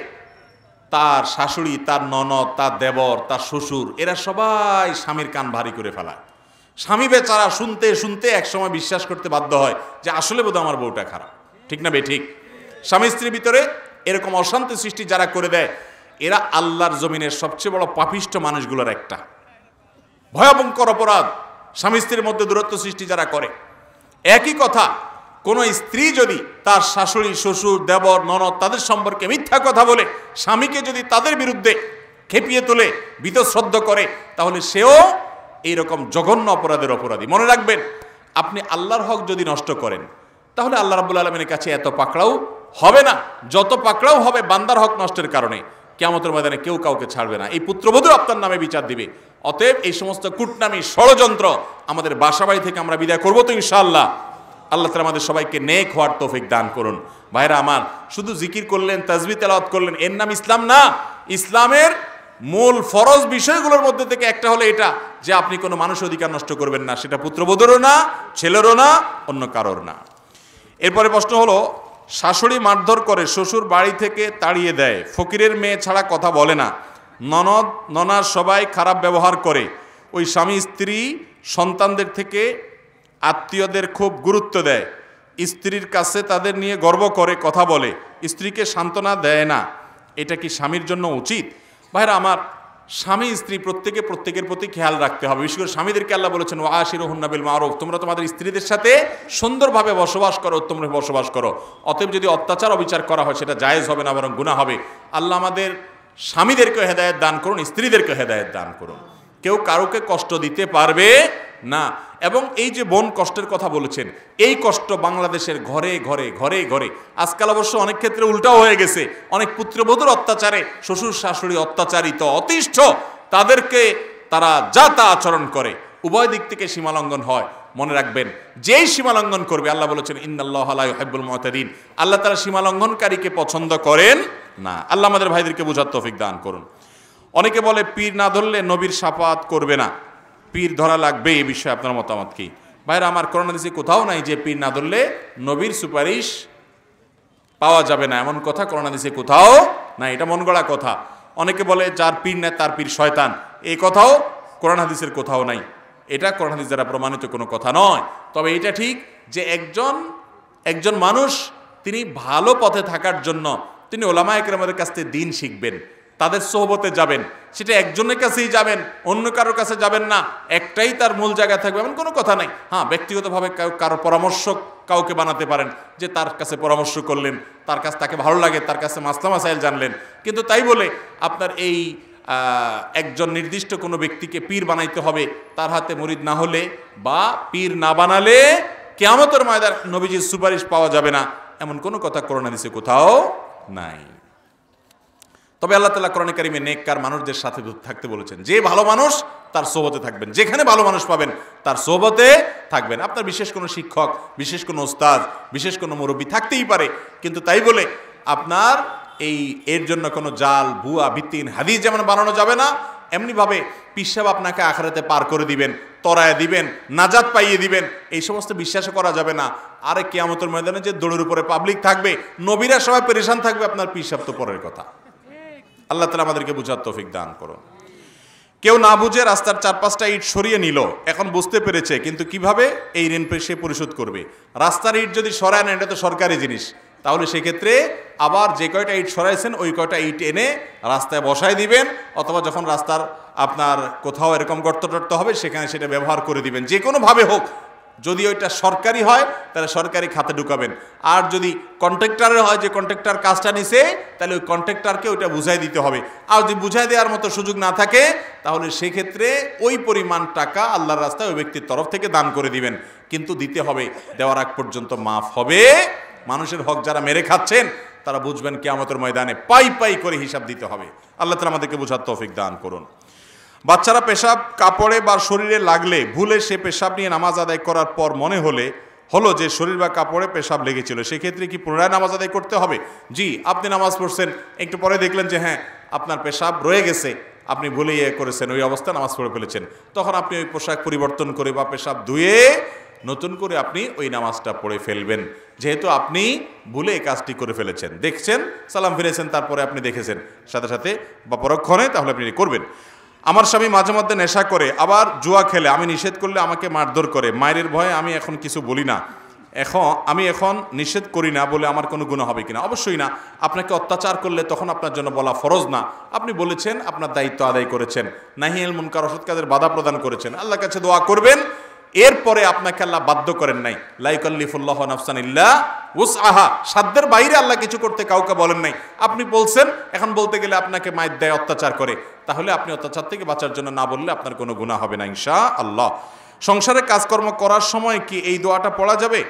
তার শাশুড়ি, তার ননদ, তার দেবর, তার শ্বশুর, এরা সবাই স্বামীর কান ভারী করে ফেলায়। স্বামী বেচারা শুনতে শুনতে একসময় বিশ্বাস করতে বাধ্য হয় যে আসলে বোধহয় আমার বউটা খারাপ। ঠিক না বে ঠিক? স্বামী স্ত্রীর ভিতরে এরকম অশান্তি সৃষ্টি যারা করে দেয়, এরা আল্লাহর জমিনের সবচেয়ে বড় পাপিষ্ঠ মানুষগুলোর একটা। ভয়াবঙ্কর অপরাধ স্বামী স্ত্রীর মধ্যে দূরত্ব সৃষ্টি যারা করে। একই কথা, কোনো স্ত্রী যদি তার শাশুড়ি, শ্বশুর, দেবর, ননদ তাদের সম্পর্কে মিথ্যা কথা বলে স্বামীকে যদি তাদের বিরুদ্ধে খেপিয়ে তোলে, বীতশ্রদ্ধ করে, তাহলে সেও এইরকম জঘন্য অপরাধের অপরাধী। মনে রাখবেন, আপনি আল্লাহর হক যদি নষ্ট করেন, তাহলে আল্লাহ রাব্বুল আলামিনের কাছে এত পাকড়াও হবে না যত পাকড়াও হবে বান্দার হক নষ্টের কারণে। কিয়ামতের ময়দানে কেউ কাউকে ছাড়বে না, এই পুত্রবধূ আপনার নামে বিচার দিবে। অতএব এই সমস্ত কুটনামি, ষড়যন্ত্র আমাদের বাসাবাড়ি থেকে আমরা বিদায় করবো তো ইনশাআল্লাহ। আল্লাহ তাআলা আমাদের সবাইকে নেক হওয়ার তৌফিক দান করুন। ভাইরা আমার, শুধু জিকির করলেন, তাসবিহ তেলাওয়াত করলেন, এর নাম ইসলাম না। ইসলামের মূল ফরজ বিষয়গুলোর মধ্যে থেকে একটা হলো এটা যে আপনি কোনো মানুষ অধিকার নষ্ট করবেন না, সেটা পুত্রবধূরও না, ছেলেরও না, অন্য কারোর না। এরপরে প্রশ্ন হলো, শাশুড়ি মারধর করে, শ্বশুর বাড়ি থেকে তাড়িয়ে দেয়, ফকিরের মেয়ে ছাড়া কথা বলে না, ননদ ননার সবাই খারাপ ব্যবহার করে, ওই স্বামী স্ত্রী সন্তানদের থেকে আত্মীয়দের খুব গুরুত্ব দেয়, স্ত্রীর কাছে তাদের নিয়ে গর্ব করে কথা বলে, স্ত্রীকে সান্ত্বনা দেয় না, এটা কি স্বামীর জন্য উচিত? ভাইরা আমার, স্বামী স্ত্রী প্রত্যেকের প্রতি খেয়াল রাখতে হবে। বিশেষ করে স্বামীদেরকে আল্লাহ বলেছেন, ওয়াশিরুহুন্না বিল মারুফ, তোমরা তোমাদের স্ত্রীদের সাথে সুন্দরভাবে বসবাস করো, উত্তমভাবে বসবাস করো। অতএব যদি অত্যাচার অবিচার করা হয়, সেটা জায়েজ হবে না, বরং গুনাহ হবে। আল্লাহ আমাদের স্বামীদেরকে হেদায়েত দান করুন, স্ত্রীদেরকে হেদায়েত দান করুন। কেউ কারোকে কষ্ট দিতে পারবে না। এবং এই যে বোন কষ্টের কথা বলেছেন, এই কষ্ট বাংলাদেশের ঘরে ঘরে ঘরে ঘরে। আজকাল অবশ্য অনেক ক্ষেত্রে উল্টাও হয়ে গেছে, অনেক পুত্রবধূর অত্যাচারে শ্বশুর শাশুড়ি অত্যাচারিত, অতিষ্ঠ, তাদেরকে তারা যা তা আচরণ করে, উভয় দিক থেকে সীমালঙ্ঘন হয়। মনে রাখবেন, যেই সীমালঙ্ঘন করবে, আল্লাহ বলেছেন ইন্নাল্লাহা লা ইউহিব্বুল মুতাদিন, আল্লাহ তাআলা সীমালঙ্ঘনকারীকে পছন্দ করেন না। আল্লাহ আমাদের ভাইদেরকে বোঝার তৌফিক দান করুন। অনেকে বলে পীর না ধরলে নবীর শাফাআত করবে না, পীর ধরা লাগবে, এই বিষয়ে আপনার মতামত কি? ভাইরা আমার, কোরআন হাদিসে কোথাও নাই যে পীর না ধরলে নবীর সুপারিশ পাওয়া যাবে না, এমন কথা কোরআন হাদিসে কোথাও নাই। এটা মন গড়া কথা। অনেকে বলে যার পীর নেই তার পীর শয়তান, এই কথাও কোরআন হাদিসের কোথাও নাই। এটা কোরআন হাদিস দ্বারা প্রমাণিত কোনো কথা নয়। তবে এটা ঠিক যে একজন মানুষ তিনি ভালো পথে থাকার জন্য তিনি ওলামা ইকরামের কাছ থেকে দ্বীন শিখবেন, তাদের সোহবতে যাবেন, সেটা একজনের কাছেই যাবেন, অন্য কারোর কাছে যাবেন না, একটাই তার মূল জায়গা থাকবে, এমন কোনো কথা নাই। হ্যাঁ, ব্যক্তিগতভাবে কারো পরামর্শ কাউকে বানাতে পারেন, যে তার কাছে পরামর্শ করলেন, তার কাছে তাকে ভালো লাগে, তার কাছে মাসলা মাসাইল জানলেন, কিন্তু তাই বলে আপনার এই একজন নির্দিষ্ট কোনো ব্যক্তিকে পীর বানাইতে হবে, তার হাতে মুরিদ না হলে বা পীর না বানালে কিয়ামতের ময়দানে নবীজির সুপারিশ পাওয়া যাবে না, এমন কোনো কথা কোরআন হাদিসে কোথাও নাই। তবে আল্লাহ তাআলা কোরআনে কারিমে নেককার মানুষদের সাথে থাকতে বলেছেন, যে ভালো মানুষ তার সোহবতে থাকবেন, যেখানে ভালো মানুষ পাবেন তার সোহবতে থাকবেন। আপনার বিশেষ কোনো শিক্ষক, বিশেষ কোনো ওস্তাদ, বিশেষ কোনো মুরব্বী থাকতেই পারে, কিন্তু তাই বলে আপনার এর জন্য কোনো জাল, ভুয়া, ভিত্তিহীন হাদিস যেমন বানানো যাবে না, এমনিভাবে পিসাব আপনাকে আখিরাতে পার করে দিবেন, তরায় দিবেন, নাজাত পাইয়ে দিবেন, এই সমস্ত বিশ্বাসও করা যাবে না। আরে কিয়ামতের ময়দানে যে দৌড়ের উপরে পাবলিক থাকবে, নবীরা সবাই পেরেশান থাকবে, আপনার পিসাব তো পরের কথা। আল্লাহ তাআলা আমাদেরকে বুঝার তৌফিক দান করুন। কেউ না বুঝে রাস্তার 4-5টা ইট সরিয়ে নিল, এখন বুঝতে পেরেছে, কিন্তু কিভাবে এই ঋণ সে পরিশোধ করবে? রাস্তার ইট যদি সরায় না, এটা তো সরকারি জিনিস, তাহলে সেক্ষেত্রে আবার যে কয়টা ইট সরাইছেন ওই কয়টা ইট এনে রাস্তায় বসায় দিবেন, অথবা যখন রাস্তার আপনার কোথাও এরকম গর্ত টর্ত হবে সেখানে সেটা ব্যবহার করে দিবেন, যে কোনোভাবে হোক। যদি ওইটা সরকারি হয় তাহলে সরকারি খাতে ঢুকাবেন, আর যদি কন্ট্রাক্টরের হয়, যে কন্ট্রাক্টর কাজটা নিছে, তাহলে ওই কন্ট্রাক্টরকে ওইটা বুঝাই দিতে হবে। আর যদি বুঝাই দেওয়ার মতো সুযোগ না থাকে, তাহলে সেক্ষেত্রে ওই পরিমাণ টাকা আল্লাহর রাস্তায় ওই ব্যক্তির তরফ থেকে দান করে দিবেন, কিন্তু দিতে হবে। দেওয়ার আগ পর্যন্ত মাফ হবে। মানুষের হক যারা মেরে খাচ্ছেন তারা বুঝবেন কিয়ামতের ময়দানে পাই পাই করে হিসাব দিতে হবে। আল্লাহ তাআলা আমাদেরকে বোঝার তৌফিক দান করুন। বাচ্চারা পেশাব কাপড়ে বা শরীরে লাগলে ভুলে সে পেশাব নিয়ে নামাজ আদায় করার পর মনে হলো যে শরীর বা কাপড়ে পেশাব লেগেছিল, সেক্ষেত্রে কি পুনরায় নামাজ আদায় করতে হবে? জি, আপনি নামাজ পড়ছেন, একটু পরে দেখলেন যে হ্যাঁ আপনার পেশাব রয়ে গেছে, আপনি ভুলে করেছেন, ওই অবস্থায় নামাজ পড়ে ফেলেছেন, তখন আপনি ওই পোশাক পরিবর্তন করে বা পেশাব ধুয়ে নতুন করে আপনি ওই নামাজটা পড়ে ফেলবেন, যেহেতু আপনি ভুলে এই কাজটি করে ফেলেছেন, দেখছেন, সালাম ফিরেছেন, তারপরে আপনি দেখেছেন সাথে সাথে বা পরক্ষণে, তাহলে আপনি করবেন। আমার স্বামী মাঝে মধ্যে নেশা করে, আবার জুয়া খেলে, আমি নিষেধ করলে আমাকে মারধর করে, মায়ের ভয়ে আমি এখন কিছু বলি না, আমি এখন নিষেধ করি না বলে আমার কোনো গুনাহ হবে কিনা? অবশ্যই না। আপনাকে অত্যাচার করলে তখন আপনার জন্য বলা ফরজ না, আপনি বলেছেন, আপনার দায়িত্ব আদায় করেছেন, নাহিয়াল মুনকার অসৎ কাজের বাধা প্রদান করেছেন, আল্লাহর কাছে দোয়া করবেন। এরপরে আপনাকে আল্লাহ বাধ্য করেন নাই, লা ইউকাল্লিফুল্লাহু নাফসান ইল্লা উসআহা, সাধ্যের বাইরে আল্লাহ কিছু করতে কাউকে বলেন নাই। আপনি বলছেন, এখন বলতে গেলে আপনাকে মায়ের দেয়, অত্যাচার করে, তাহলে আপনি অত্যাচার থেকে বাঁচার জন্য না বললে আপনার কোনো গুনাহ হবে না ইনশাআল্লাহ। সংসারে কাজকর্ম করার সময় কি এই দোয়াটা পড়া যাবে?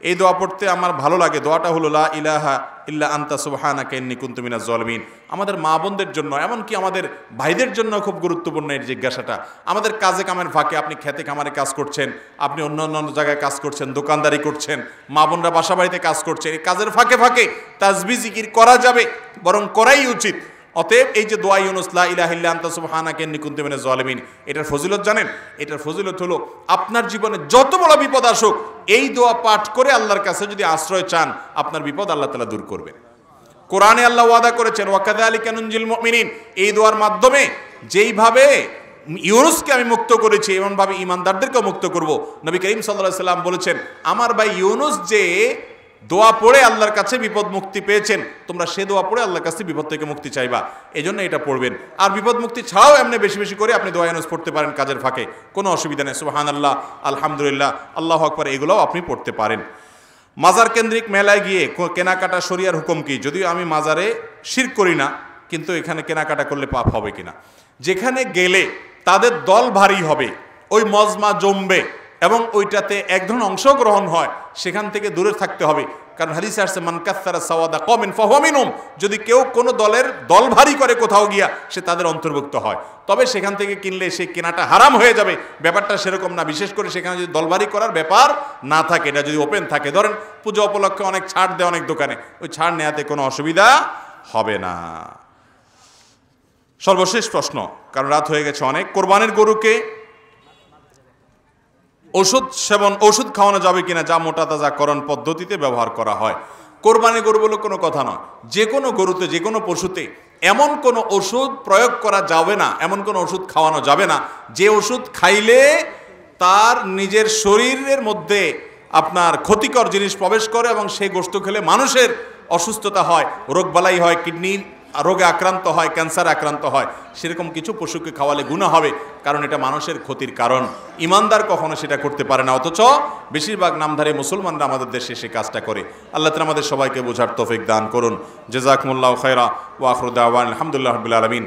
এই দোয়া পড়তে আমার ভালো লাগে। দোয়াটা হলো লা ইলাহা ইল্লা আনতা সুবহানাকা ইন্নী কুনতু মিনাজ জালিমিন। আমাদের মা বোনদের জন্য, এমনকি আমাদের ভাইদের জন্য খুব গুরুত্বপূর্ণ এই জিজ্ঞাসাটা। আমাদের কাজে কামের ফাঁকে, আপনি খেতে খামারে কাজ করছেন, আপনি অন্য অন্য জায়গায় কাজ করছেন, দোকানদারি করছেন, মা বোনরা বাসা বাড়িতে কাজ করছেন, এই কাজের ফাঁকে ফাঁকে তাসবিহ জিকির করা যাবে, বরং করাই উচিত। অতএব এই যে দোয়া ইউনুস, লা ইলাহা ইল্লা আনতা সুবহানাকা ইন্নী কুনতু মিনাজ জালিমিন, এটার ফজিলত জানেন? এটার ফজিলত হলো আপনার জীবনে যত বড় বিপদ আসুক, এই দোয়া পাঠ করে আল্লাহর কাছে যদি আশ্রয় চান, আপনার বিপদ আল্লাহ তাআলা দূর করবেন। কোরআনে আল্লাহ ওয়াদা করেছেন, ওয়া কাযালিকা নুনজিল মুমিনিন, এই দোয়ার মাধ্যমে যেইভাবে ইউনুসকে আমি মুক্ত করেছি, এমনভাবে ঈমানদারদেরকেও মুক্ত করব। নবী করিম সাল্লাল্লাহু আলাইহি সাল্লাম বলেছেন, আমার ভাই ইউনুস যে দোয়া পড়ে আল্লাহর কাছে বিপদ মুক্তি পেয়েছেন, তোমরা সে দোয়া পড়ে আল্লাহর কাছে বিপদ থেকে মুক্তি চাইবা, এই জন্য এটা পড়বেন। আর বিপদ মুক্তি ছাড়াও এমনি বেশি বেশি করে আপনি দোয়া ইউনুস পড়তে পারেন কাজের ফাঁকে, কোনো অসুবিধা নেই। সুবহানাল্লাহ, আলহামদুলিল্লাহ, আল্লাহু আকবার, এগুলোও আপনি পড়তে পারেন। মাজার কেন্দ্রিক মেলায় গিয়ে কেনাকাটা শরিয়ার হুকুম কি? যদিও আমি মাজারে শিরক করি না, কিন্তু এখানে কেনাকাটা করলে পাপ হবে কিনা? যেখানে গেলে তাদের দল ভারী হবে, ওই মজমা জমবে এবং ওইটাতে এক ধরনের অংশগ্রহণ হয়, সেখান থেকে দূরে থাকতে হবে। কারণ হাদিসে আসছে, মান কাসসারা সাওয়াদা কওমিন ফাহুয়া মিনহুম, যদি কেউ কোনো দলের দল ভারী করে কোথাও গিয়া, সে তাদের অন্তর্ভুক্ত হয়। তবে সেখান থেকে কিনলে সে কেনাটা হারাম হয়ে যাবে, ব্যাপারটা সেরকম না। বিশেষ করে সেখানে যদি দল ভারী করার ব্যাপার না থাকে, এটা যদি ওপেন থাকে, ধরেন পূজা উপলক্ষে অনেক ছাড় দেয় অনেক দোকানে, ওই ছাড় নেওয়াতে কোনো অসুবিধা হবে না। সর্বশেষ প্রশ্ন, কারণ রাত হয়ে গেছে অনেক, কোরবানির গরুকে ওষুধ খাওয়ানো যাবে কিনা, যা মোটা তাজাকরণ পদ্ধতিতে ব্যবহার করা হয়? কোরবানি গরু বলে কোনো কথা নয়, যে কোনো গরুতে, যে কোনো পশুতে এমন কোনো ওষুধ প্রয়োগ করা যাবে না, এমন কোনো ওষুধ খাওয়ানো যাবে না যে ওষুধ খাইলে তার নিজের শরীরের মধ্যে আপনার ক্ষতিকর জিনিস প্রবেশ করে এবং সেই গোশত খেলে মানুষের অসুস্থতা হয়, রোগবালাই হয়, কিডনির রোগে আক্রান্ত হয়, ক্যান্সার আক্রান্ত হয়, সেরকম কিছু পশুকে খাওয়ালে গুনাহ হবে, কারণ এটা মানুষের ক্ষতির কারণ। ইমানদার কখনো সেটা করতে পারে না, অথচ বেশিরভাগ নামধারী মুসলমানরা আমাদের দেশে সে কাজটা করে। আল্লাহ তাআলা আমাদের সবাইকে বোঝার তৌফিক দান করুন। জাযাকুমুল্লাহু খায়রা ওয়া আখিরু দাওয়ানা আলহামদুলিল্লাহি রাব্বিল আলামিন।